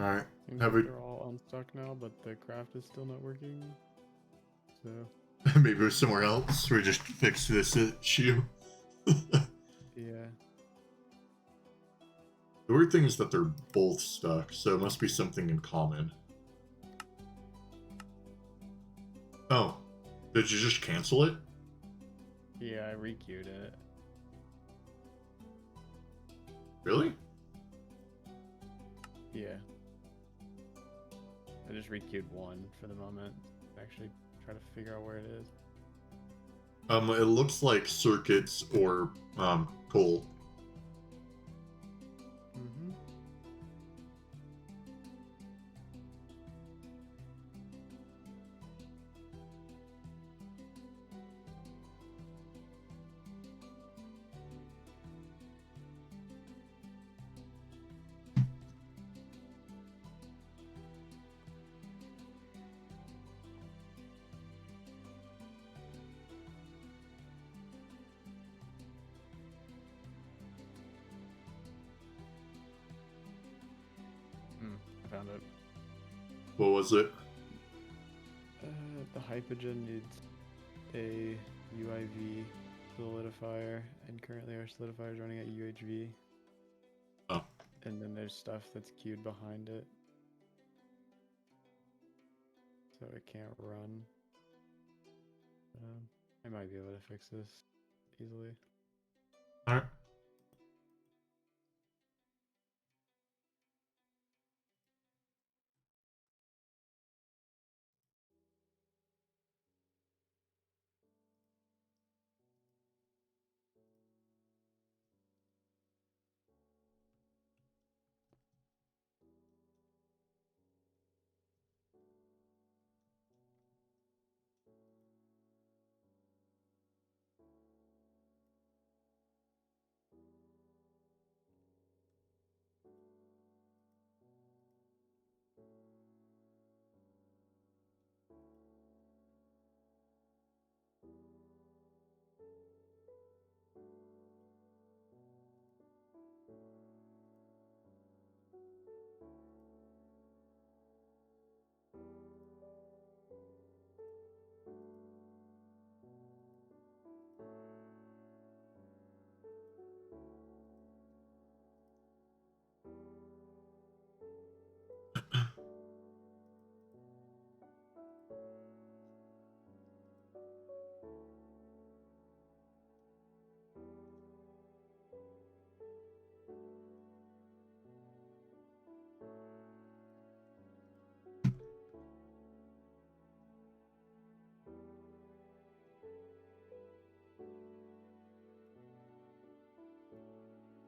Alright. Seems Have like we... they're all unstuck now, but the craft is still not working. So Maybe we're somewhere else. We just fixed this issue. yeah. The weird thing is that they're both stuck, so it must be something in common. Oh. Did you just cancel it? Yeah, I requeued it. Really? Yeah. I just requeued one for the moment. Actually try to figure out where it is. It looks like circuits or, coal. Mm-hmm. found it. What was it? The Hypogen needs a UIV solidifier, and currently our solidifier is running at UHV. Oh. And then there's stuff that's queued behind it, so it can't run. I might be able to fix this easily. Alright.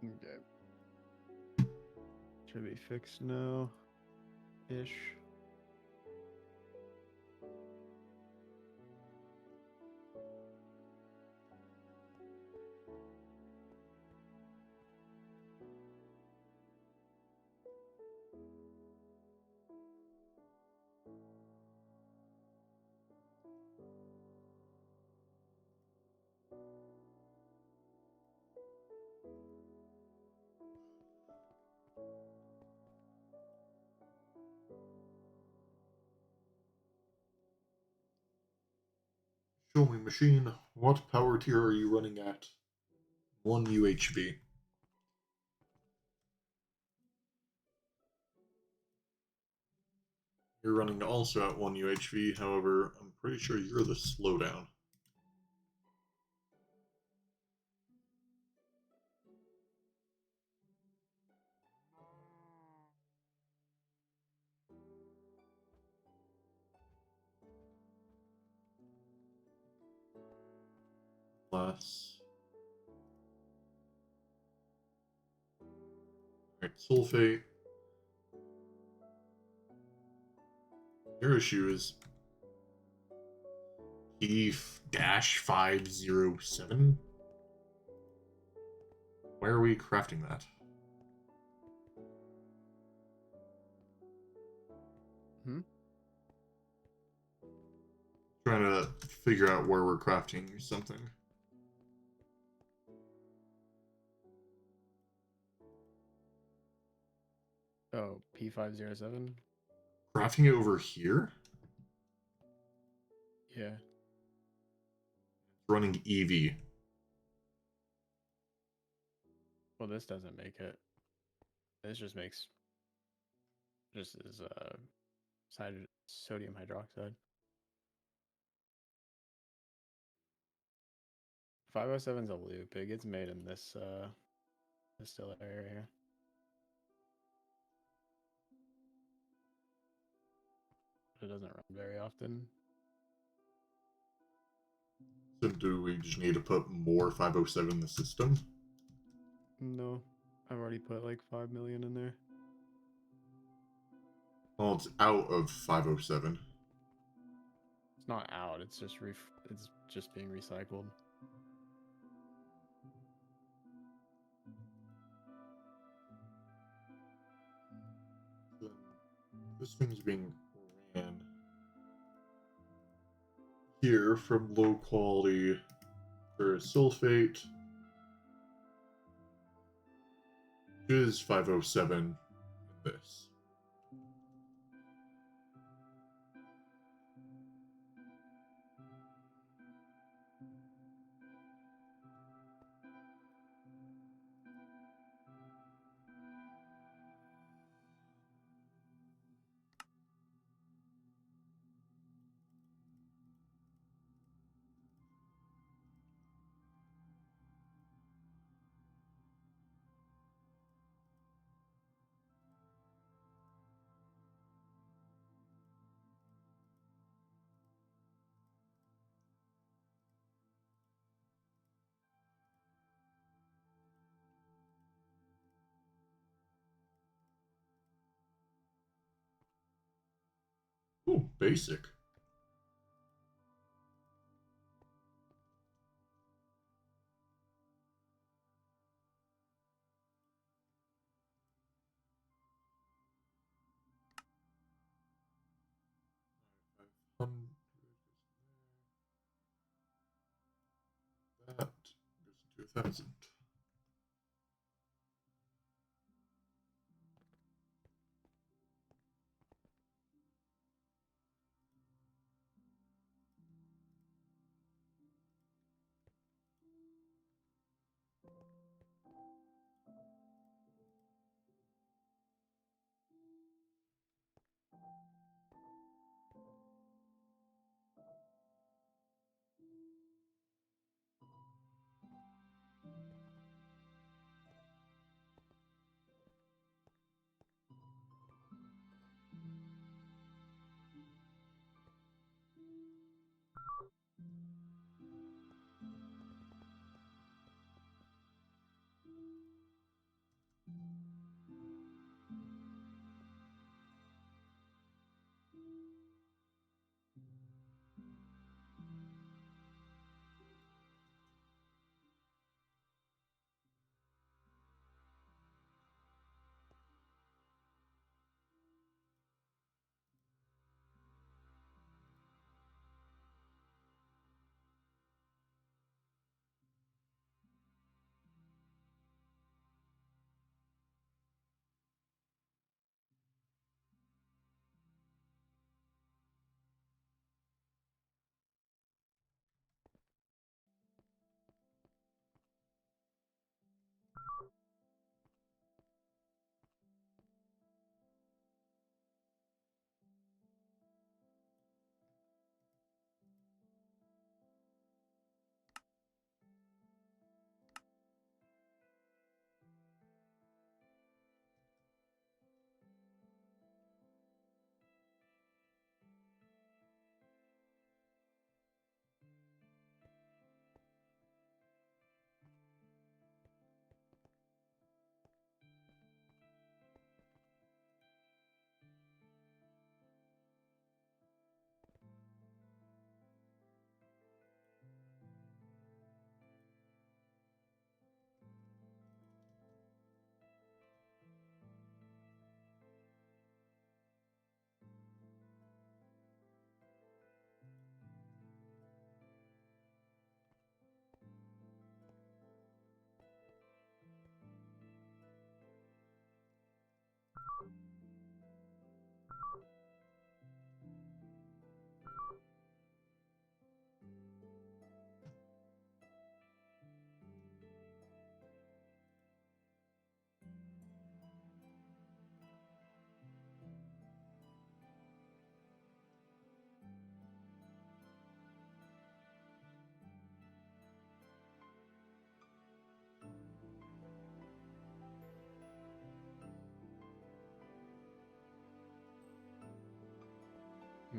Okay. Should be fixed now. Ish. Show me, machine. What power tier are you running at? 1 UHV. You're running also at 1 UHV, however, I'm pretty sure you're the slowdown. Plus. Alright, sulfate. Your issue is P-507. Where are we crafting that? Trying to figure out where we're crafting something. Oh, P507? Crafting it over here? Yeah. Running EV. Well, this doesn't make it. This just makes just as sodium hydroxide. 507 is a loop. It gets made in this distillery right here. It doesn't run very often. So do we just need to put more 507 in the system? No, I've already put like 5 million in there. Well, it's out of 507. It's not out. It's just it's just being recycled. This thing's being ran here from low quality for sulfate, which is 507 in this. Ooh, basic. That goes into 1,000.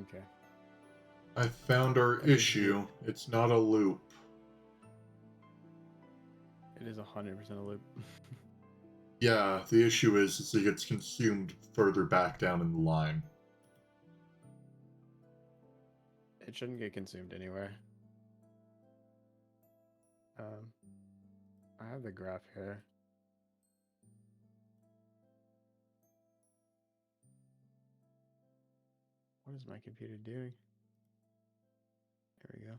Okay. I found our That is issue. It's not a loop. It is 100% a loop. Yeah, the issue is it gets consumed further back down in the line. It shouldn't get consumed anywhere. Um, I have the graph here. What is my computer doing? There we go.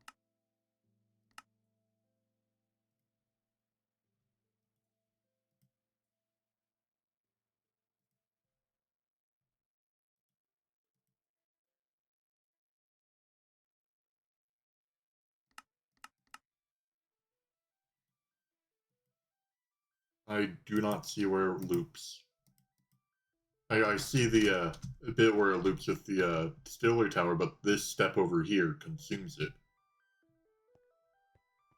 I do not see where it loops. I see the bit where it loops with the distillery tower, but this step over here consumes it.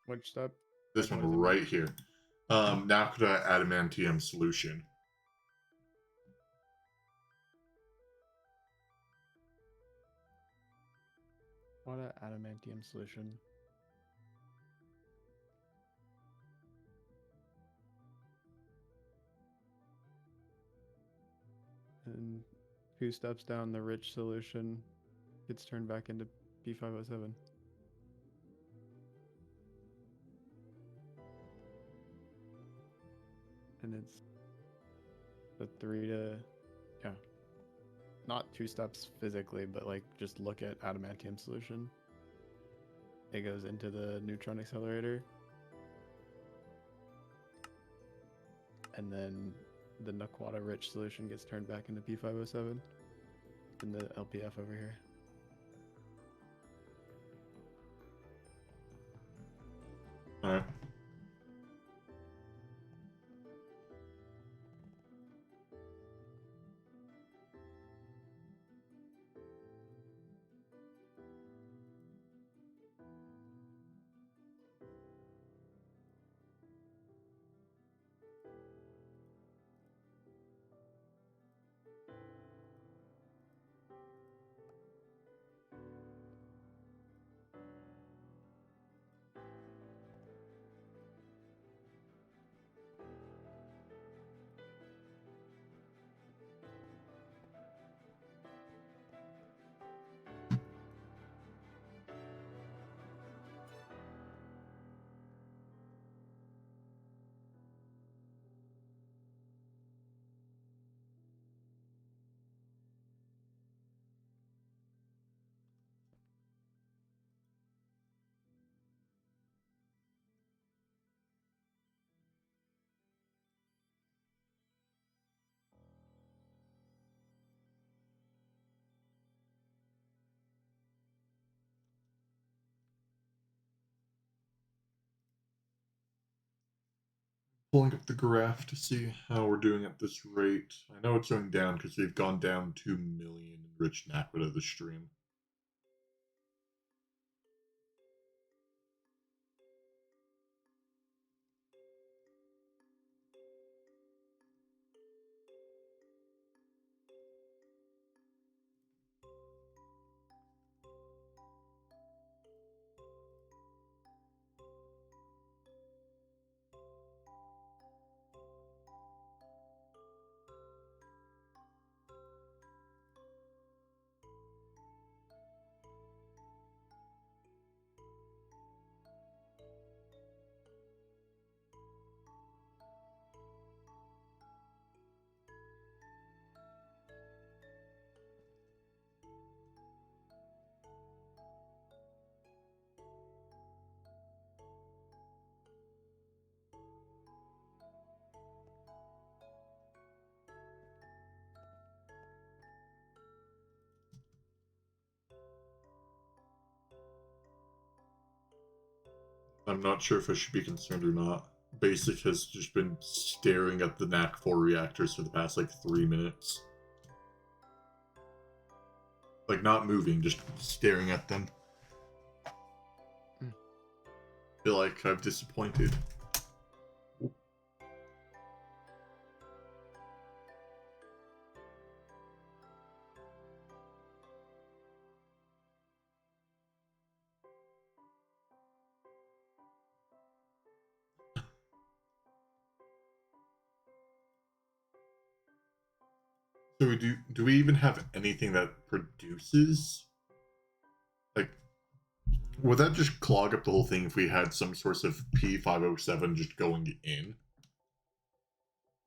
Which step? This Like, one what does it mean? right here. Nakuta adamantium solution. What a adamantium solution. And 2 steps down, the rich solution. gets turned back into P507. And it's the 3 to, yeah, not 2 steps physically, but like just look at adamantium solution. It goes into the neutron accelerator. And then the Naquata rich solution gets turned back into P507 in the LPF over here. Alright. Pulling up the graph to see how we're doing at this rate. I know it's going down because we've gone down 2 million enriched Naquita this stream. I'm not sure if I should be concerned or not. Basic has just been staring at the NAC4 reactors for the past like 3 minutes. Like not moving, just staring at them. Feel like I'm disappointed. So do we even have anything that produces? Like, would that just clog up the whole thing if we had some source of P507 just going in?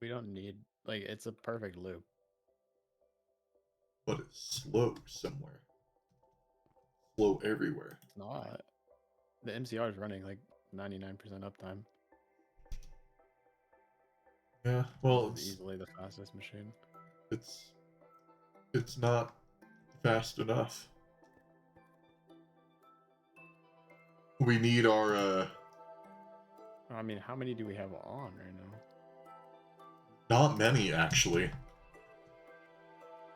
We don't need, like, it's a perfect loop. But it's slow somewhere. Slow everywhere. It's not. The MCR is running like 99% uptime. Yeah, well, It's easily the fastest machine. It's not fast enough. We need our I mean, how many do we have on right now? not many actually.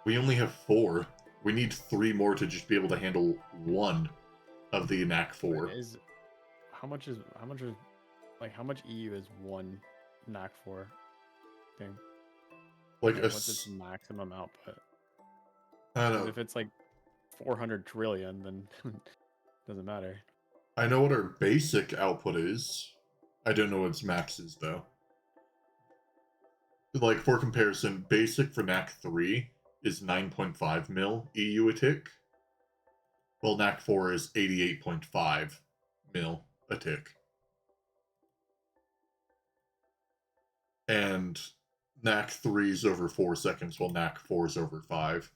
We only have 4. We need 3 more to just be able to handle 1 of the NAC4. How much is like how much EU is one NAC4 thing? Like what's its maximum output? I don't know. If it's like 400 trillion, then doesn't matter. I know what our basic output is. I don't know what its max is though. Like for comparison, basic for NAC3 is 9.5 mil EU a tick. Well, NAC 4 is 88.5 mil a tick. And NAC 3 is over 4 seconds, while NAC 4 is over 5.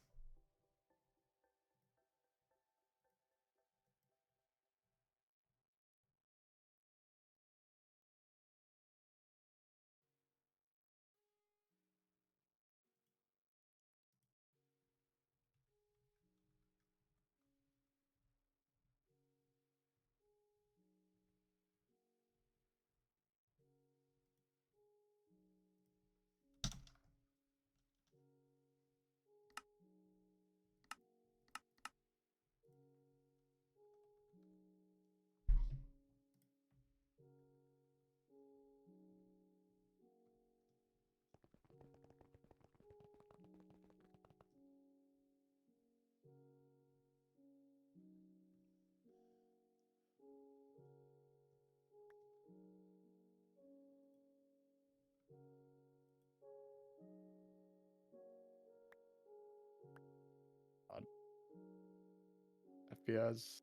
FPS.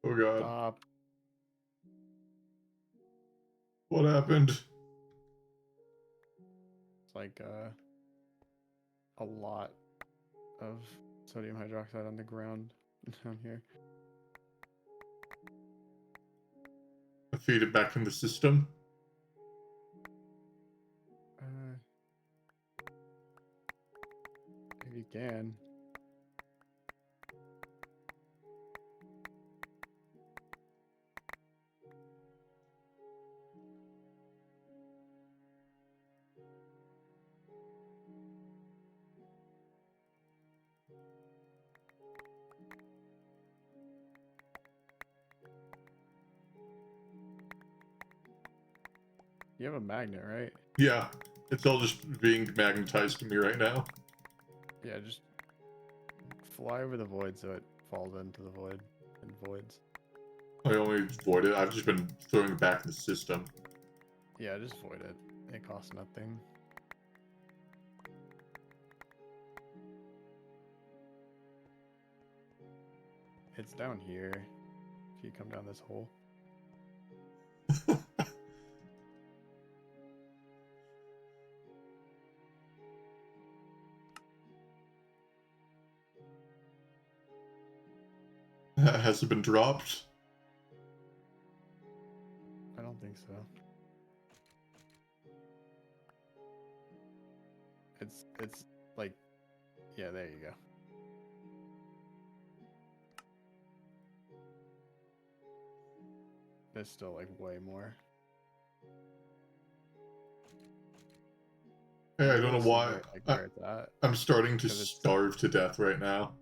Oh god. Stop. What happened? It's like a lot of sodium hydroxide on the ground down here. Feed it back in the system. If you can. You have a magnet, right? Yeah, it's all just being magnetized to me right now. Yeah, just fly over the void so it falls into the void and voids. I only void it. I've just been throwing it back in the system. Yeah, just void it. It costs nothing. It's down here. If you come down this hole. Has it been dropped? I don't think so. It's like, yeah, there you go. There's still like way more. Hey, I don't know why. Like where it's at. I'm starting to 'Cause it's- starve to death right now.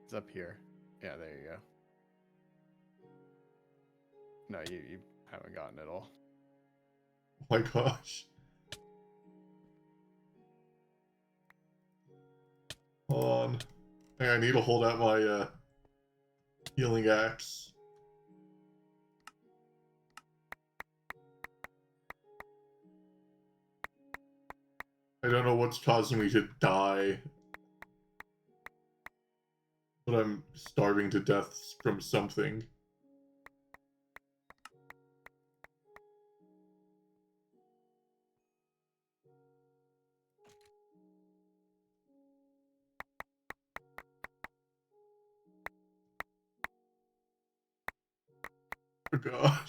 It's up here. Yeah, there you go. No, you haven't gotten it all. Oh my gosh. Hold on. Hey, I need to hold out my healing axe. I don't know what's causing me to die, but I'm starving to death from something. Oh god.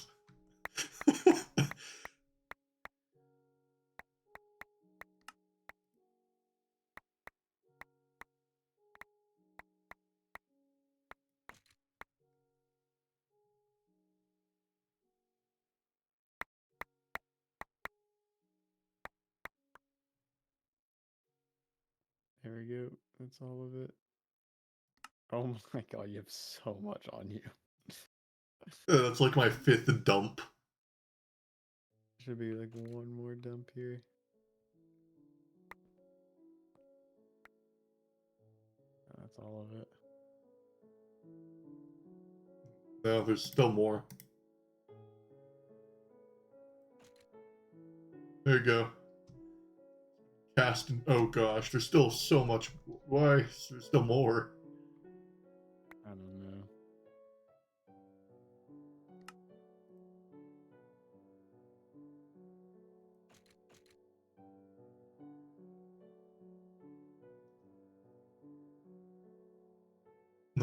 There we go. That's all of it. Oh my god, you have so much on you. That's like my 5th dump. Should be like one more dump here. That's all of it. No, there's still more. There you go. Cast. Oh gosh, there's still so much. Why? There's still more.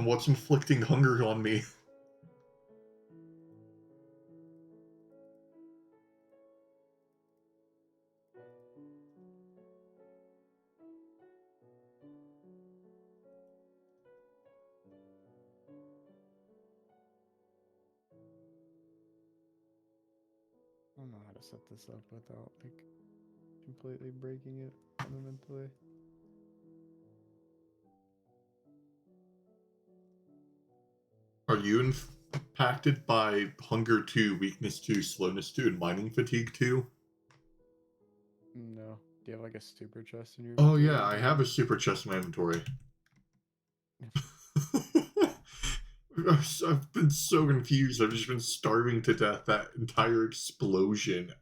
what's inflicting hunger on me? I don't know how to set this up without like completely breaking it fundamentally. Are you impacted by hunger 2, weakness 2, slowness 2, and mining fatigue 2? No. Do you have like a super chest in your Oh inventory? yeah, I have a super chest in my inventory. I've been so confused. I've just been starving to death that entire explosion.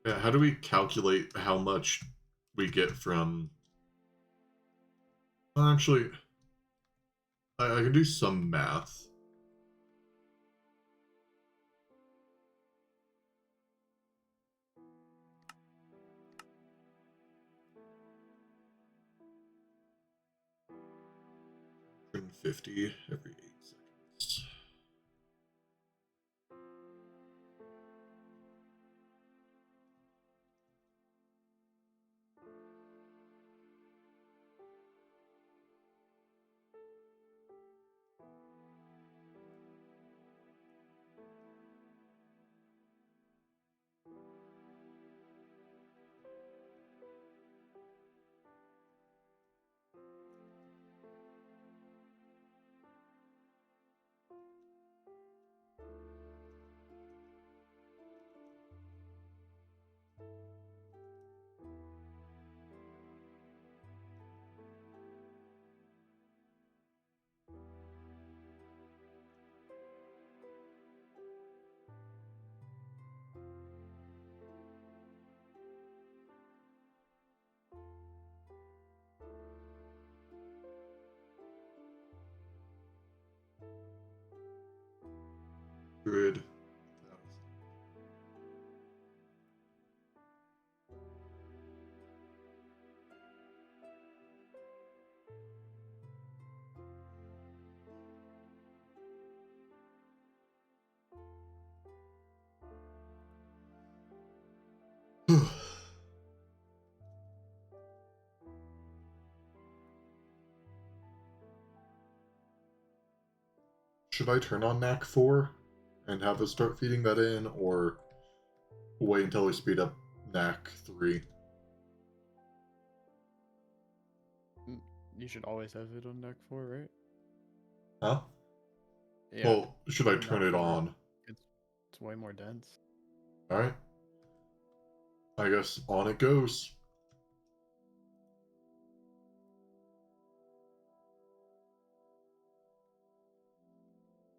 Yeah, how do we calculate how much we get from... Actually, I can do some math. $150 every 8 seconds. Good. Should I turn on knack 4 and have us start feeding that in, or wait until we speed up knack 3? You should always have it on deck 4, right? Huh? Yeah. Well, should I On turn deck it 4, on? it's way more dense. Alright. I guess on it goes.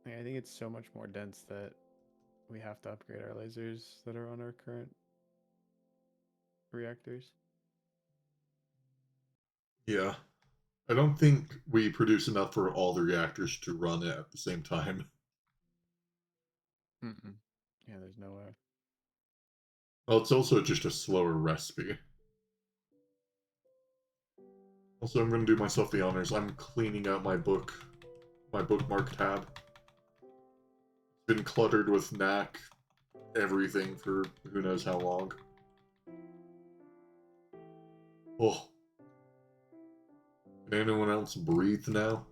Like, I think it's so much more dense that we have to upgrade our lasers that are on our current reactors. Yeah. I don't think we produce enough for all the reactors to run it at the same time. Mm-mm. Yeah, there's no way. Well, it's also just a slower recipe. Also, I'm going to do myself the honors. I'm cleaning out my bookmark tab. It's been cluttered with knack, everything for who knows how long. Oh. Can anyone else breathe now?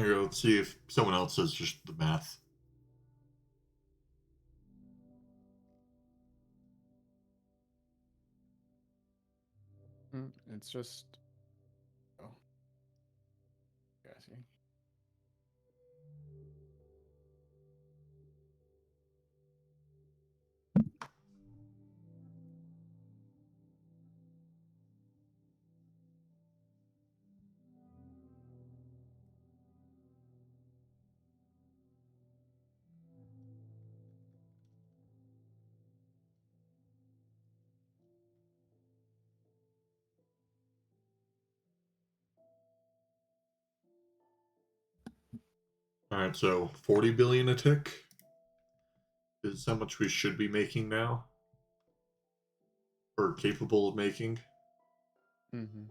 Here, let's see if someone else does just the math. It's just. Oh, yeah, I see. All right, so 40 billion a tick is how much we should be making now, or capable of making, Mm-hmm.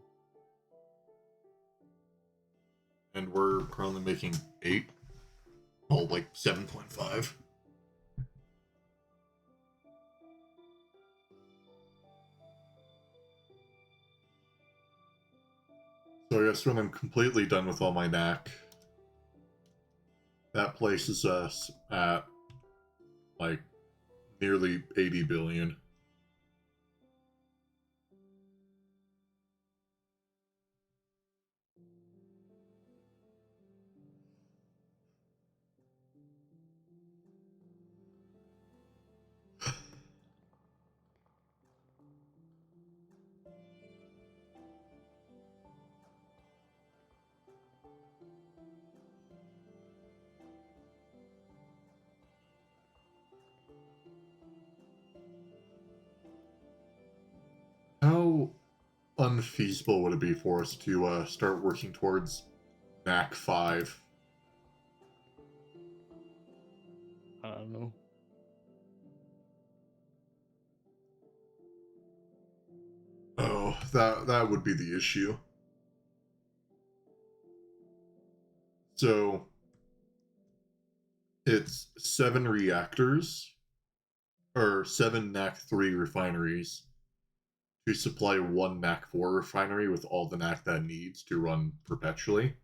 and we're currently making 8. Oh, like 7.5. So I guess when I'm completely done with all my knack, that places us at like nearly 80 billion. How unfeasible would it be for us to start working towards knack 5? I don't know. Oh, that would be the issue. So it's 7 reactors or 7 knack 3 refineries to supply 1 knack 4 refinery with all the knack that needs to run perpetually.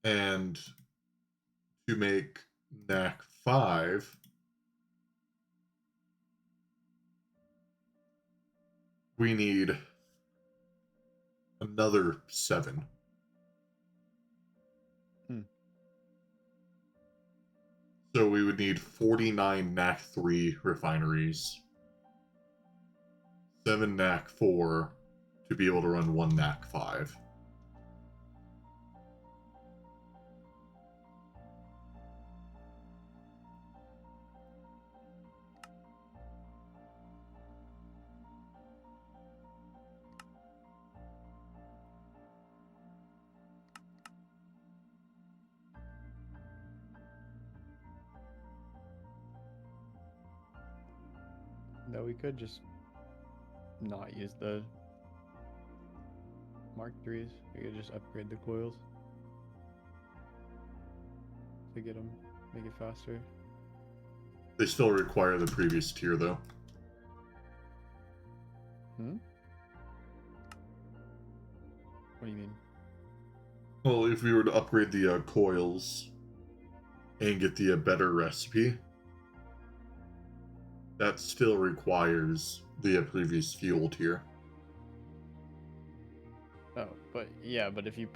And to make knack 5, we need another 7. So we would need 49 knack 3 refineries, 7 knack 4 to be able to run 1 knack 5. No, we could just not use the Mark IIIs. We could just upgrade the coils to get them, make it faster. They still require the previous tier, though. Hmm? What do you mean? Well, if we were to upgrade the coils and get the better recipe, that still requires the previous fuel tier. Oh, but yeah, but if you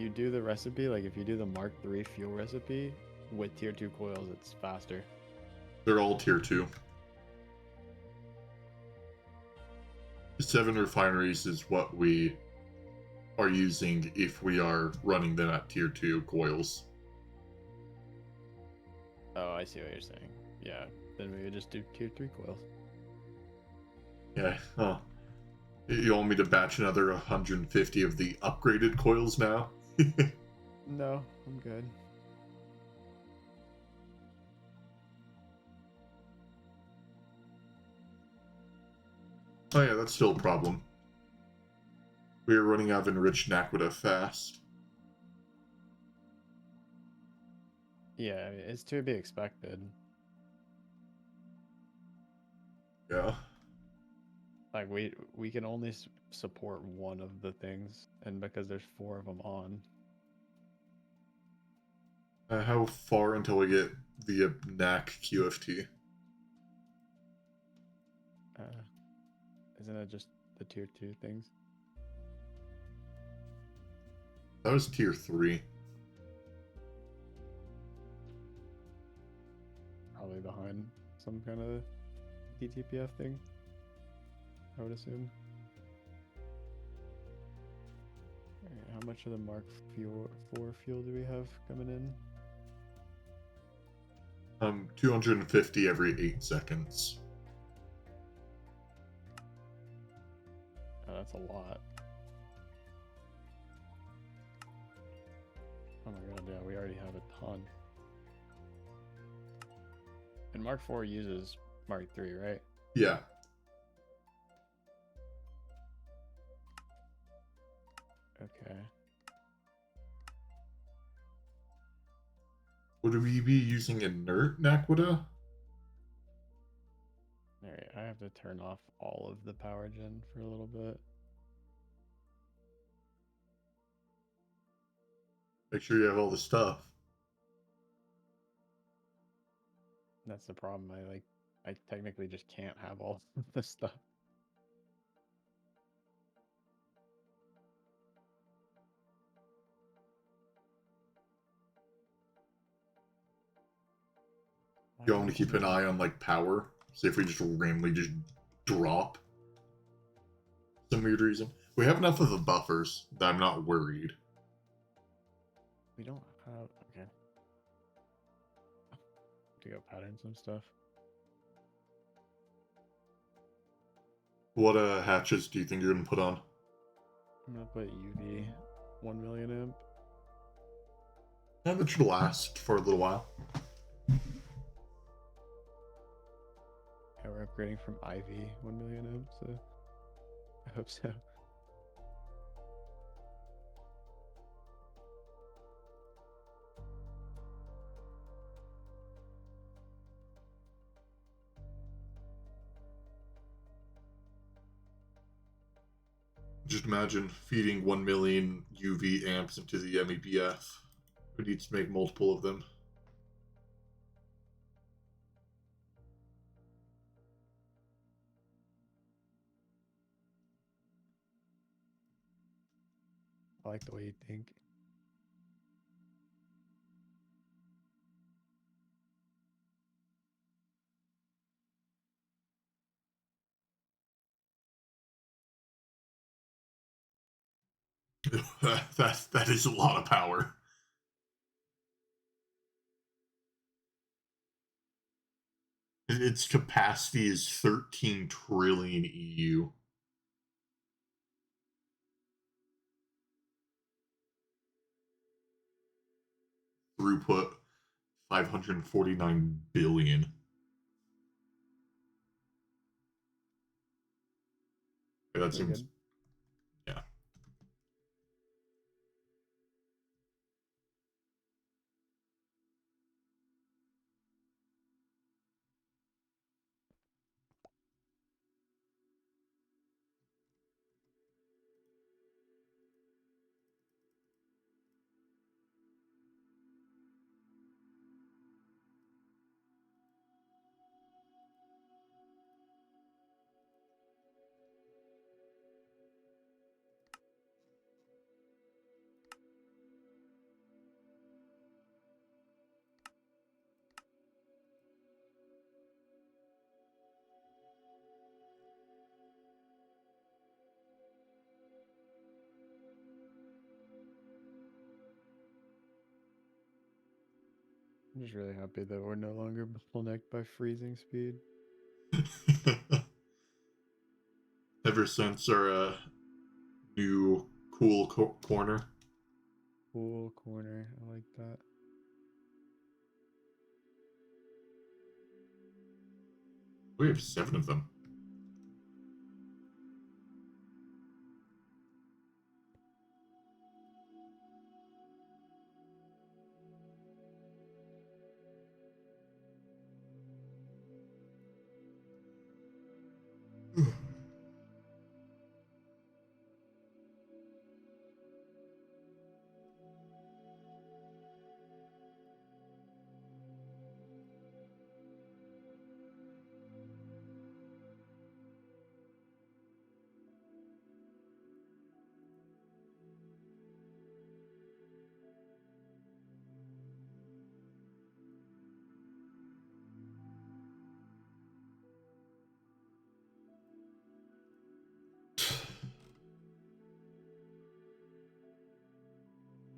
do the recipe, like if you do the Mark III fuel recipe with tier 2 coils, it's faster. They're all tier 2. 7 refineries is what we are using if we are running them at tier 2 coils. Oh, I see what you're saying. Yeah, then we would just do tier 3 coils. Yeah, huh. You want me to batch another 150 of the upgraded coils now? No, I'm good. Oh yeah, that's still a problem. We are running out of enriched naquita fast. Yeah, I mean, it's to be expected. Yeah. Like we can only support one of the things, and because there's 4 of them on. How far until we get the NAC QFT? Isn't it just the tier 2 things? That was tier 3. Probably behind some kind of DTPF thing, I would assume. Alright, how much of the Mark 4 fuel do we have coming in? 250 every 8 seconds. Oh, that's a lot. Oh my god, yeah, we already have a ton. And Mark 4 uses Mark 3, right? Yeah. Okay. Would we be using inert Naquita? Alright, I have to turn off all of the power gen for a little bit. Make sure you have all the stuff. That's the problem. I technically just can't have all of the stuff. You want me to keep an eye on like power? See if we just randomly just drop some weird reason. We have enough of the buffers that I'm not worried. We don't have. Okay. To go pattern some stuff. What hatches do you think you're gonna put on? I'm gonna put UV 1 million amp. That should last for a little while. Yeah, we're upgrading from IV 1 million amp, so I hope so. Just imagine feeding 1 million UV amps into the MEBF. Who needs to make multiple of them? I like the way you think. that is a lot of power. Its capacity is 13 trillion EU. Throughput 549 billion. That Pretty seems good. yeah. I'm just really happy that we're no longer bottlenecked by freezing speed. Ever since our new cool corner. Cool corner. I like that. We have 7 of them.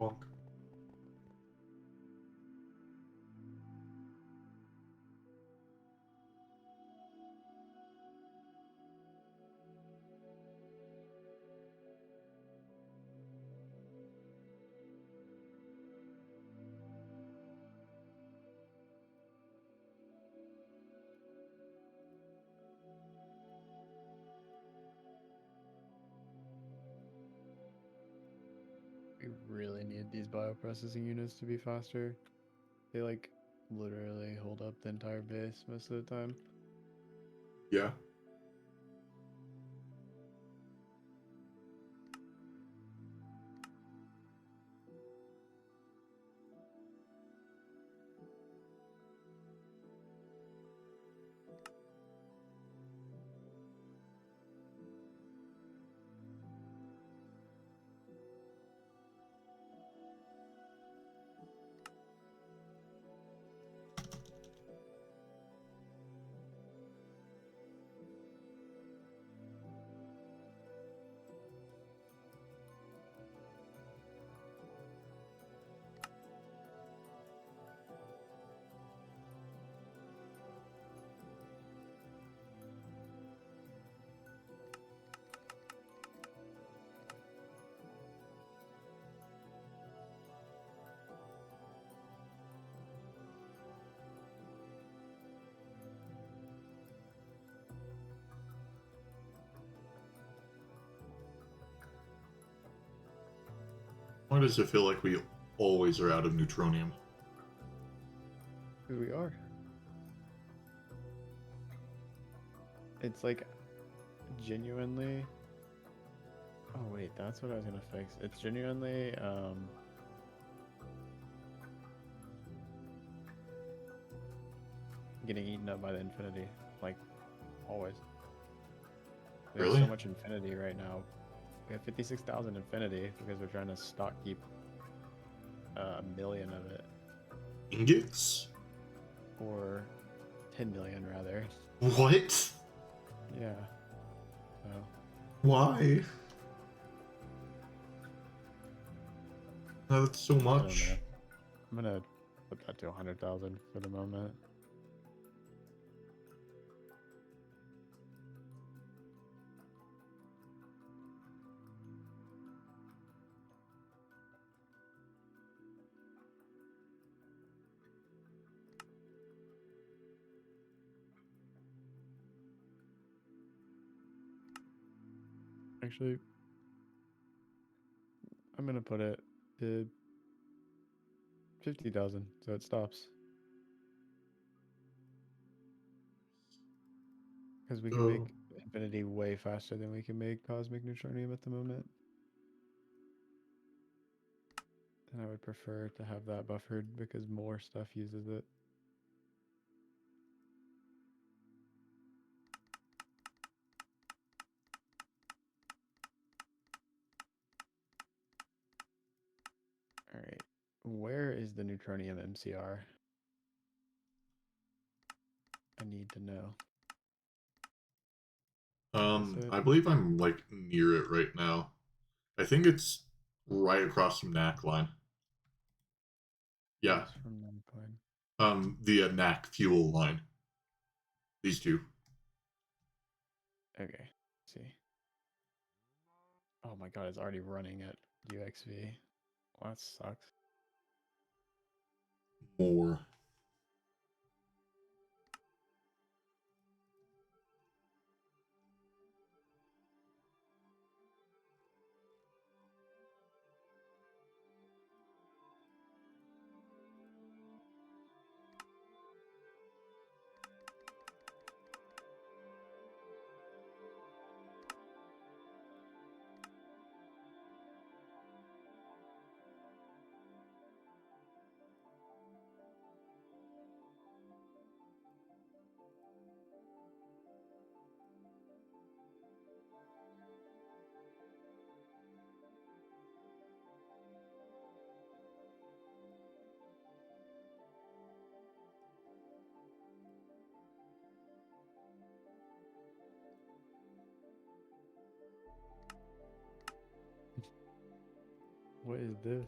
Bonk. We really need these bioprocessing units to be faster. They like literally hold up the entire base most of the time. Yeah. Why does it feel like we always are out of neutronium? Because we are. It's like genuinely. Oh wait, that's what I was gonna fix. It's genuinely getting eaten up by the infinity, like always. We have Really? so much infinity right now. We have 56,000 infinity because we're trying to stock keep a million of it, Ingots? or 10 million rather. What? Yeah. So Why? That's so I don't know. much. I'm gonna put that to 100,000 for the moment. Actually, I'm gonna put it to 50,000 so it stops. Because we can make Oh. infinity way faster than we can make cosmic neutronium at the moment. And I would prefer to have that buffered because more stuff uses it. Alright, where is the neutronium MCR? I need to know. Is this it? I believe I'm like near it right now. I think it's right across from NAC line. Yeah. Yes, from 9 point. The NAC fuel line. These two. Okay, let's see. Oh my god, it's already running at UXV. Well, that sucks. More. What is this?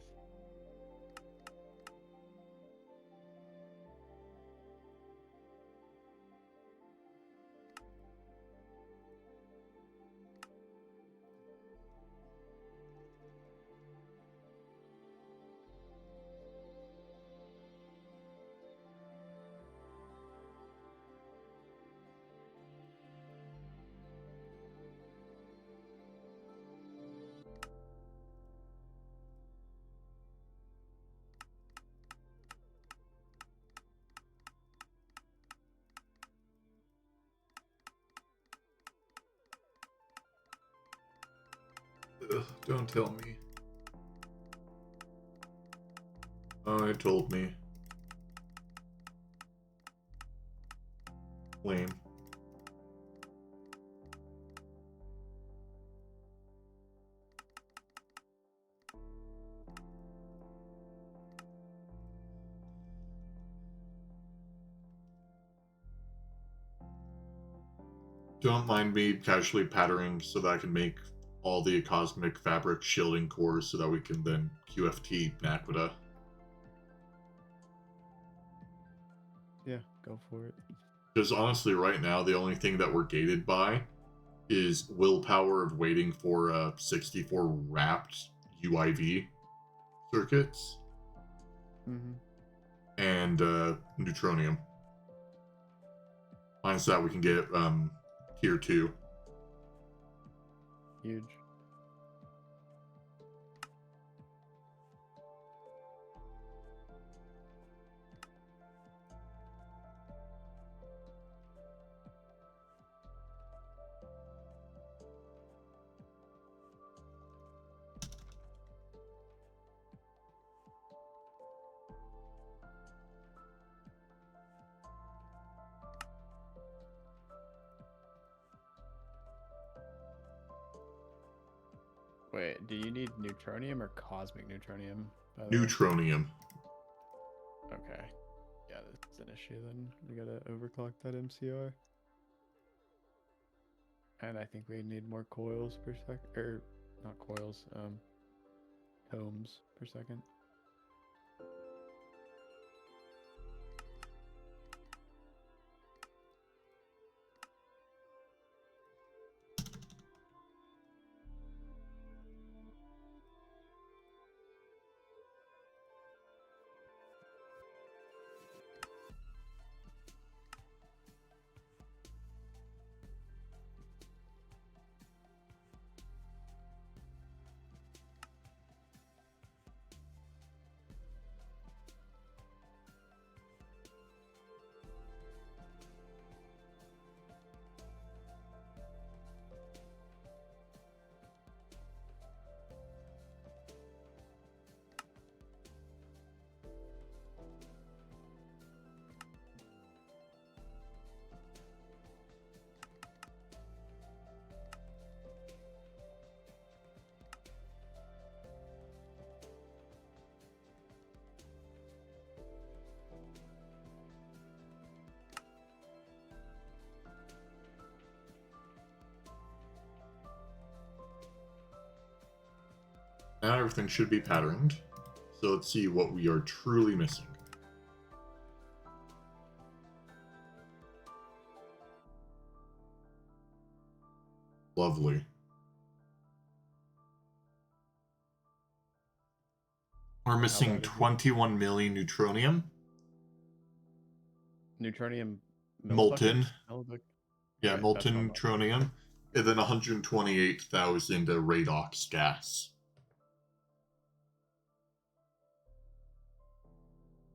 Ugh, don't tell me. Oh, it told me. Lame. Don't mind me casually patterning so that I can make all the cosmic fabric shielding cores so that we can then QFT Naquita. Yeah, go for it. Because honestly, right now, the only thing that we're gated by is willpower of waiting for 64 wrapped UIV circuits and neutronium. Minus that, we can get tier 2. Huge. Wait, do you need neutronium or cosmic neutronium? By the way? Neutronium. Okay. Yeah, that's an issue then. We gotta overclock that MCR. And I think we need more coils per second. Or, not coils, tomes per second. Now everything should be patterned. So let's see what we are truly missing. Lovely. We're missing 21 million neutronium. Neutronium Molten. Yeah, Okay, molten neutronium. And then 128,000 redox gas.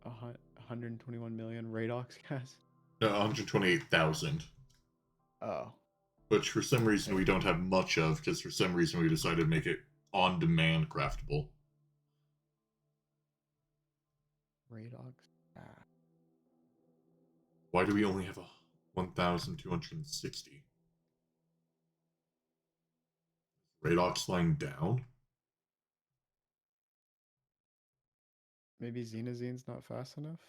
121 million redox gas? No, 128,000. Oh. Which for some reason we don't have much of, because for some reason we decided to make it on-demand craftable. Redox. Why do we only have a 1,260? Redox lying down? Maybe Xenozine's not fast enough?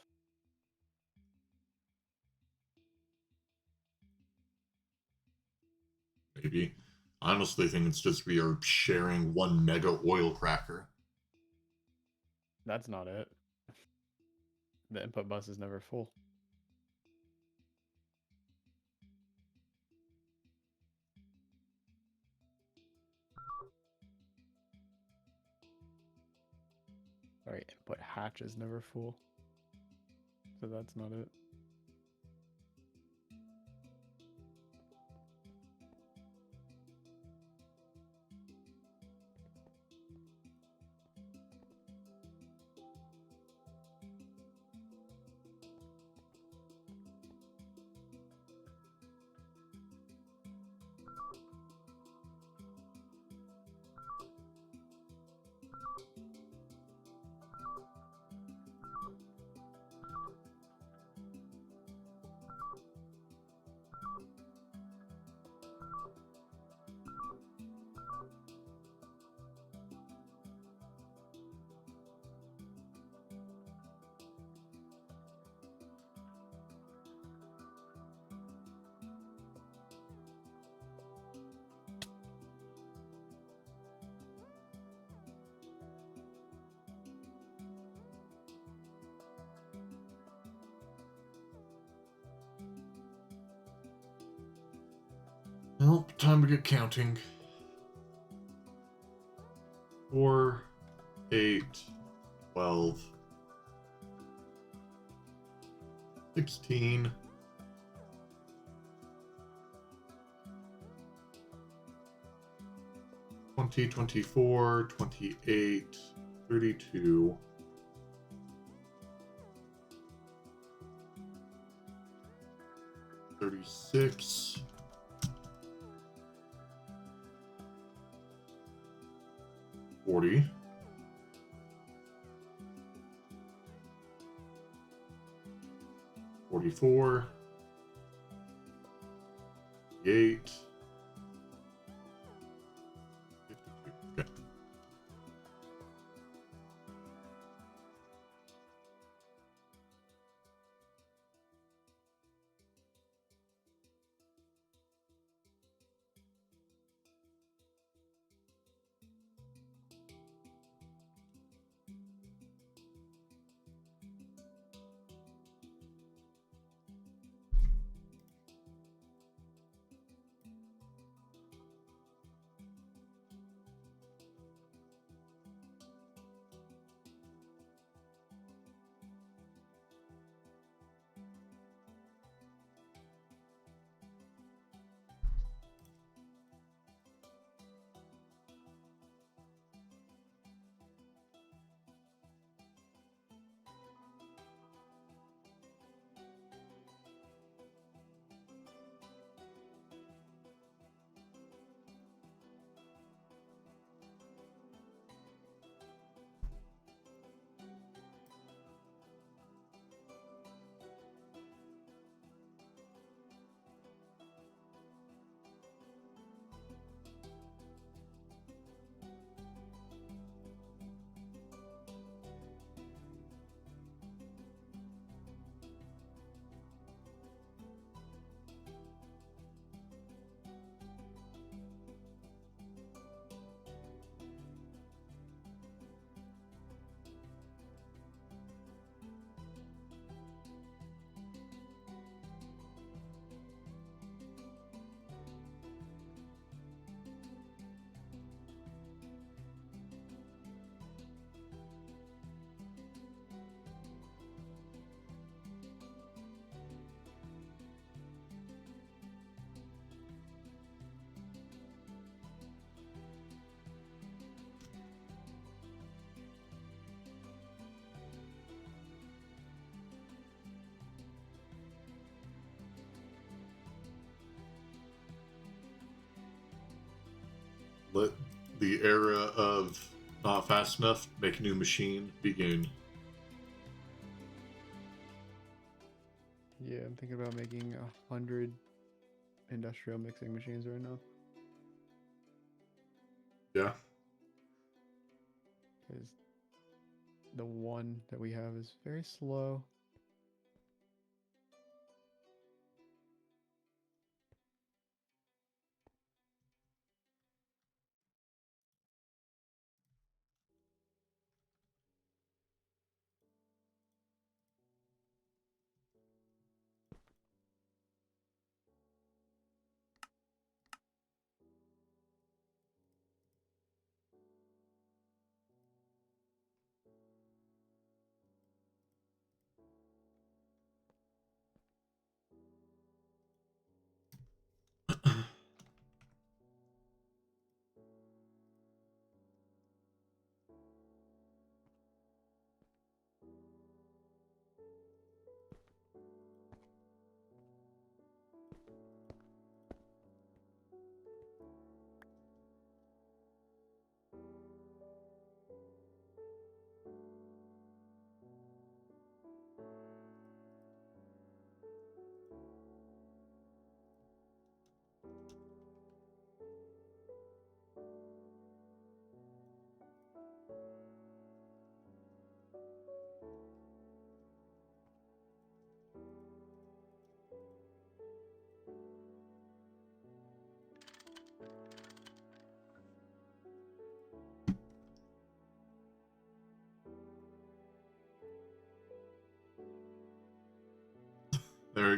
Maybe. I honestly think it's just we are sharing one mega oil cracker. That's not it. The input bus is never full. Sorry, input hatch is never full. So that's not it. Well, time to get counting. 4, 8, 12, 16, 20, 24, 28, 32, 36, 40, 44, 58, 52. Okay. Let the era of not fast enough, make a new machine begin. Yeah, I'm thinking about making 100 industrial mixing machines right now. Yeah. Because the one that we have is very slow.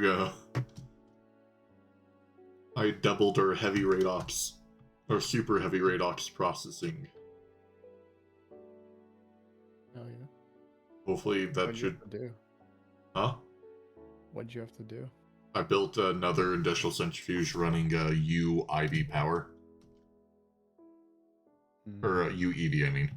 go. I doubled our heavy redox, or super heavy redox processing. Oh yeah. Hopefully that What'd you should. have to do? Huh? What'd you have to do? I built another industrial centrifuge running U IV power. Or UEV, I mean.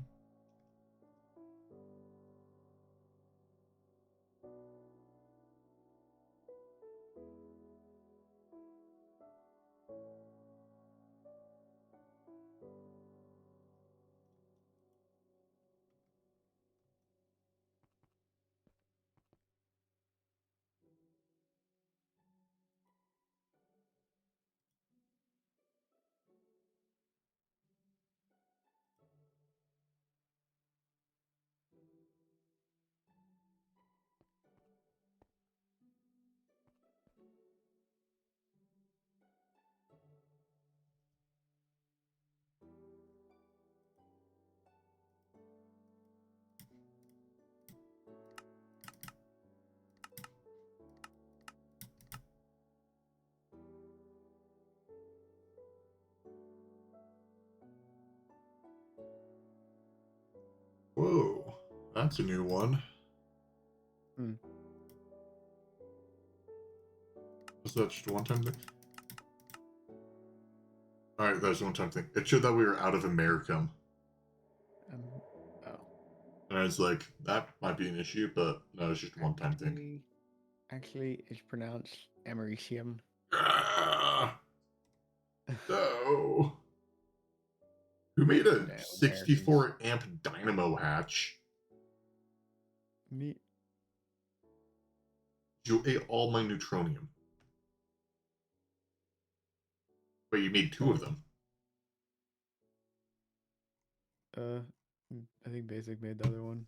Whoa, that's a new one. Was that just a one-time thing? Alright, that was a one-time thing. It showed that we were out of Americum. Oh. And I was like, that might be an issue, but no, it's just a one-time thing. Actually, it's pronounced Americium. Ah, no. Who made a 64 amp dynamo hatch? Me. You ate all my neutronium. But you made two of them. I think Basic made the other one.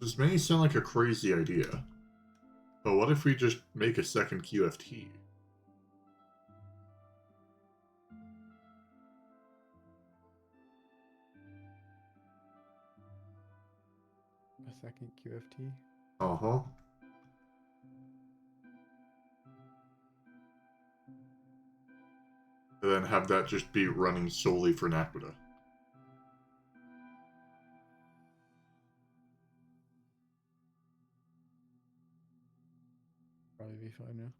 This may sound like a crazy idea, but what if we just make a second QFT? A second QFT? Uh-huh. And then have that just be running solely for Naquita. Probably be fine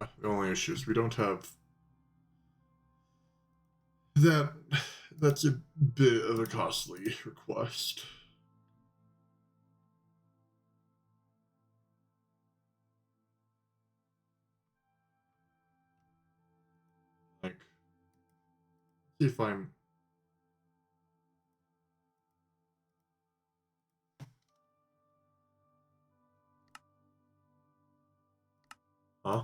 now. The only issue is we don't have that. That's a bit of a costly request. Like, see if I'm. Huh?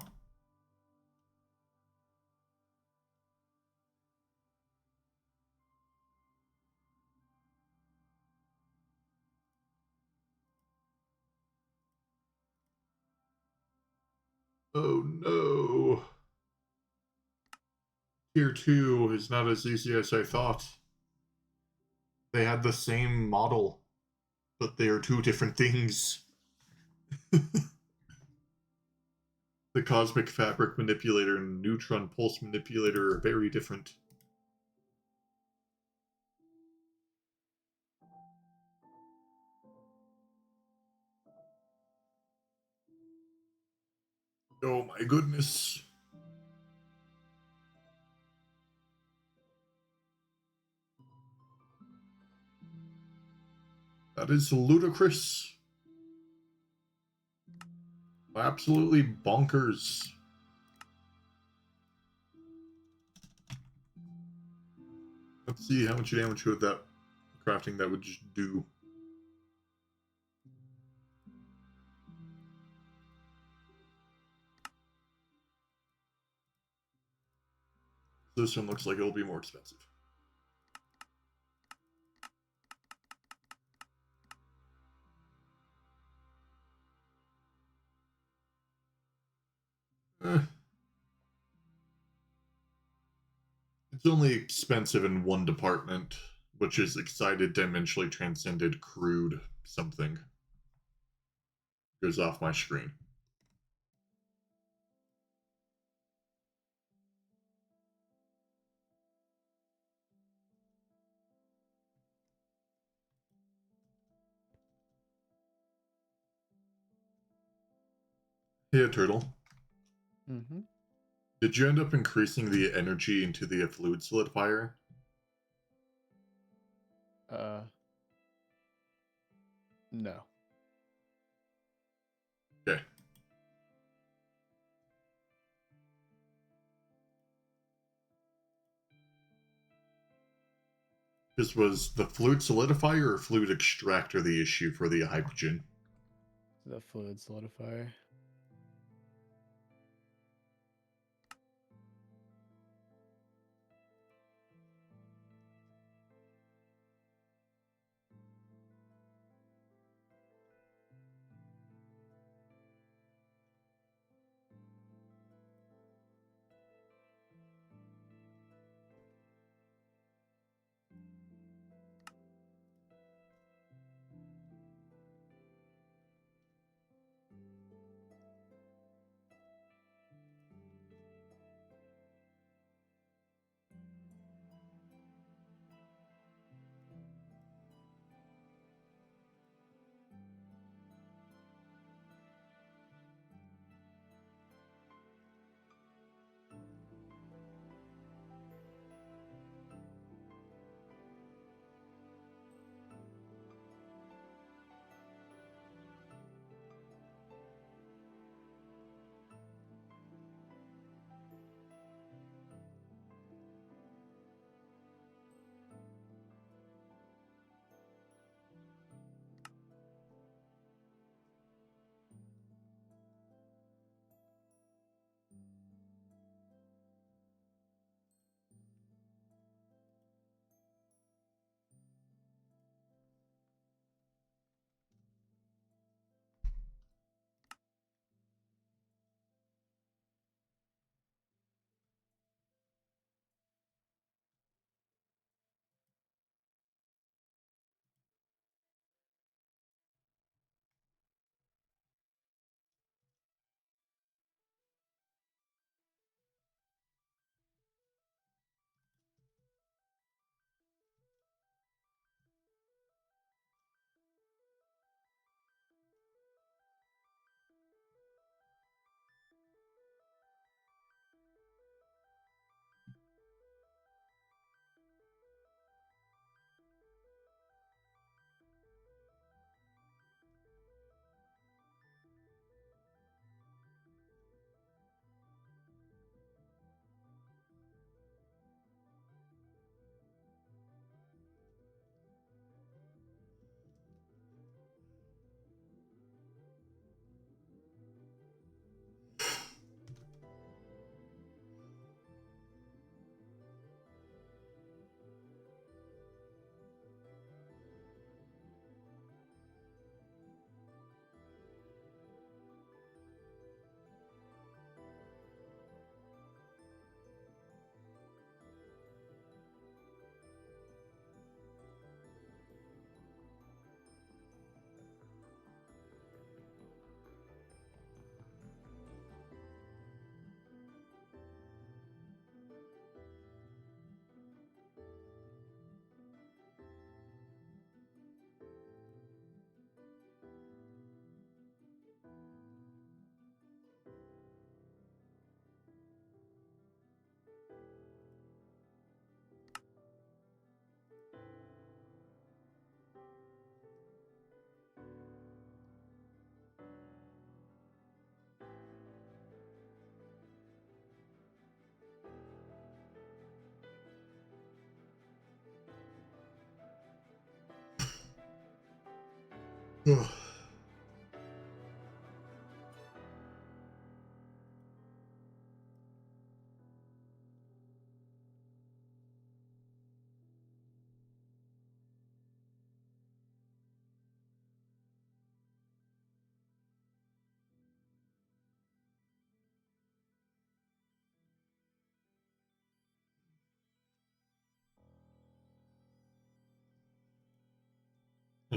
Oh no. Tier 2 is not as easy as I thought. They had the same model, but they are two different things. The Cosmic Fabric Manipulator and Neutron Pulse Manipulator are very different. Oh my goodness. That is ludicrous. Absolutely bonkers. Let's see how much damage with that crafting that would just do. This one looks like it'll be more expensive. Eh. It's only expensive in one department, which is excited dimensionally transcended crude something. Goes off my screen. Hey, Turtle. Mm-hmm. Did you end up increasing the energy into the fluid solidifier? No. Okay. This was the fluid solidifier or fluid extractor the issue for the hydrogen? The fluid solidifier. Ugh.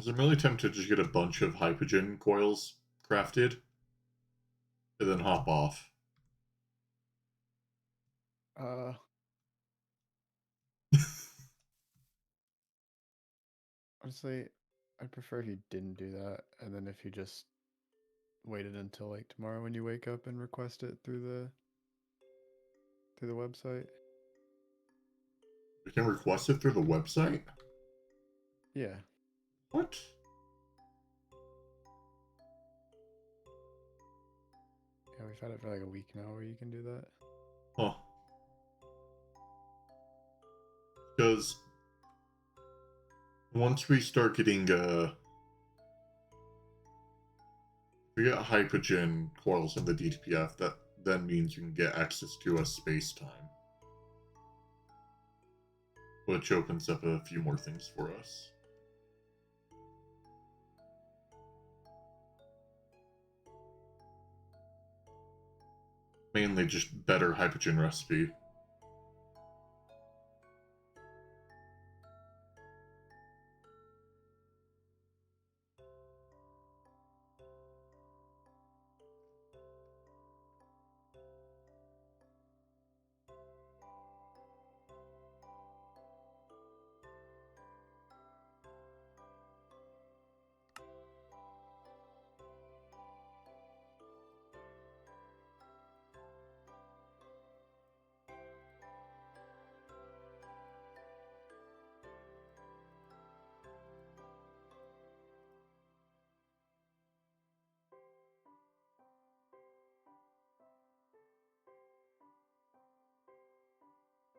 I'm really tempted to just get a bunch of hypogen coils crafted and then hop off. Uh, Honestly, I'd prefer if you didn't do that, and then if you just waited until like tomorrow when you wake up and request it through the website. We can request it through the website? Yeah. What? Yeah, we've had it for like a week now where you can do that. Huh. Because once we start getting we get hypogen coils in the DTPF, that then means you can get access to a space time, which opens up a few more things for us. Mainly just better hypogen recipe.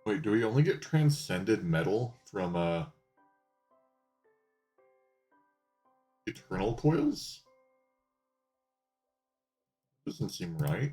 Wait, do we only get transcended metal from eternal coils? Doesn't seem right.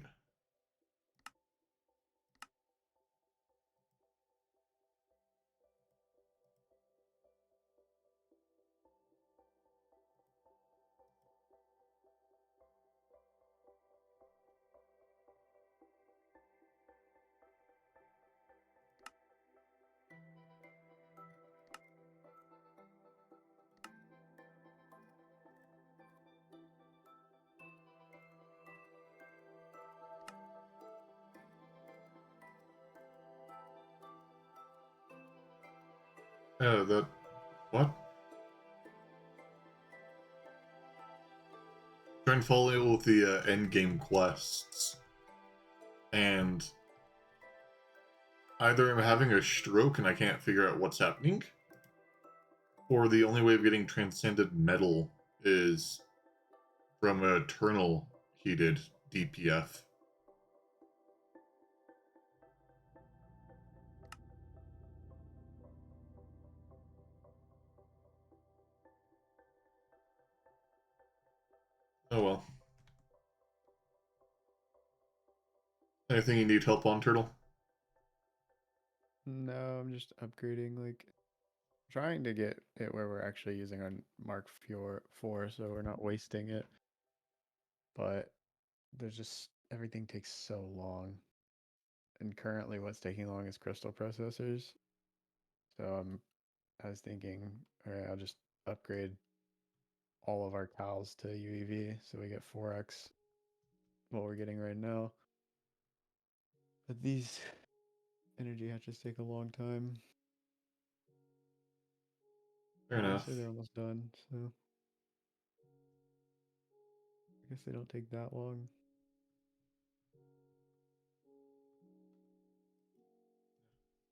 That what? Trying to follow the end game quests, and either I'm having a stroke and I can't figure out what's happening, or the only way of getting transcended metal is from a eternal heated DPF. Oh well. Anything you need help on, Turtle? No, I'm just upgrading, like trying to get it where we're actually using our Mark 4, so we're not wasting it. But there's just everything takes so long. And currently what's taking long is crystal processors. So I was thinking, all right, I'll just upgrade all of our cows to UEV so we get 4x what we're getting right now. But these energy hatches take a long time. Fair enough. Obviously they're almost done, so I guess they don't take that long.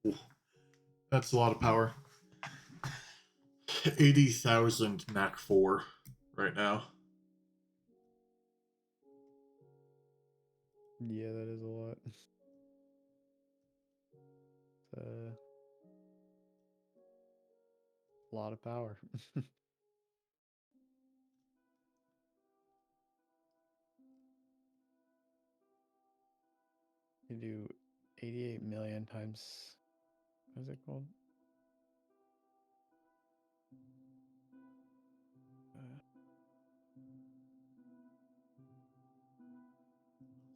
Ooh, that's a lot of power. 80,000 Mac 4 right now. Yeah, that is a lot. A lot of power. You do 88 million times. What is it called?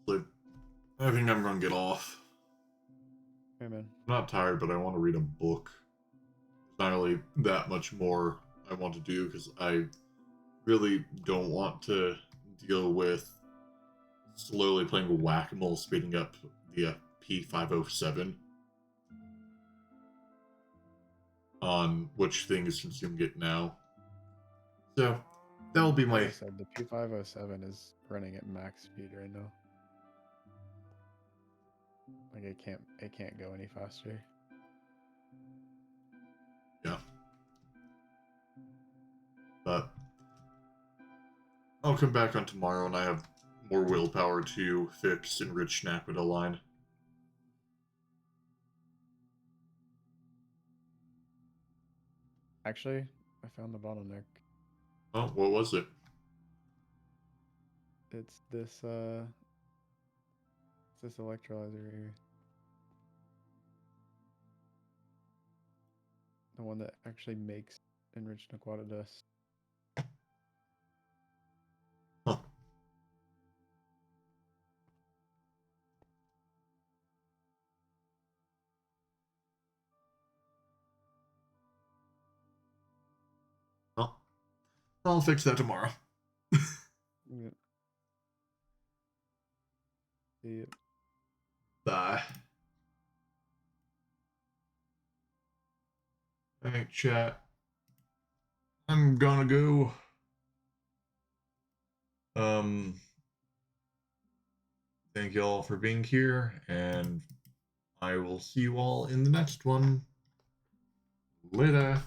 Like, I think I'm gonna get off. Hey man. I'm not tired, but I want to read a book. There's not really that much more I want to do because I really don't want to deal with slowly playing whack-a-mole, speeding up the P507 on which thing is consuming it now. So that will be Like my. I said, the P507 is running at max speed right now. Like it can't go any faster. Yeah. But I'll come back on tomorrow and I have more willpower to fix Enriched Snack with a line. Actually, I found the bottleneck. Oh, what was it? It's this electrolyzer right here. The one that actually makes enriched aquata dust. Huh. Well, I'll fix that tomorrow. Yep. Yep. Bye. Alright, chat. I'm gonna go. Thank you all for being here, and I will see you all in the next one. Later.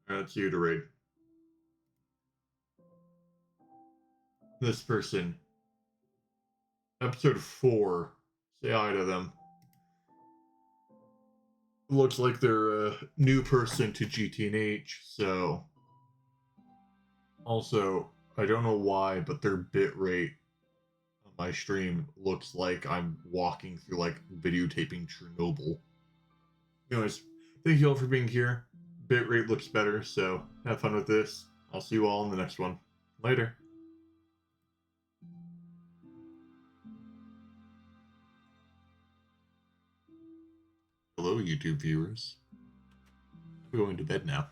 That's you to raid. This person. Episode 4. Say hi to them. Looks like they're a new person to GTNH, so. Also, I don't know why, but their bitrate on my stream looks like I'm walking through, like, videotaping Chernobyl. Anyways, thank you all for being here. Bitrate looks better, so have fun with this. I'll see you all in the next one. Later. Hello, YouTube viewers. I'm going to bed now.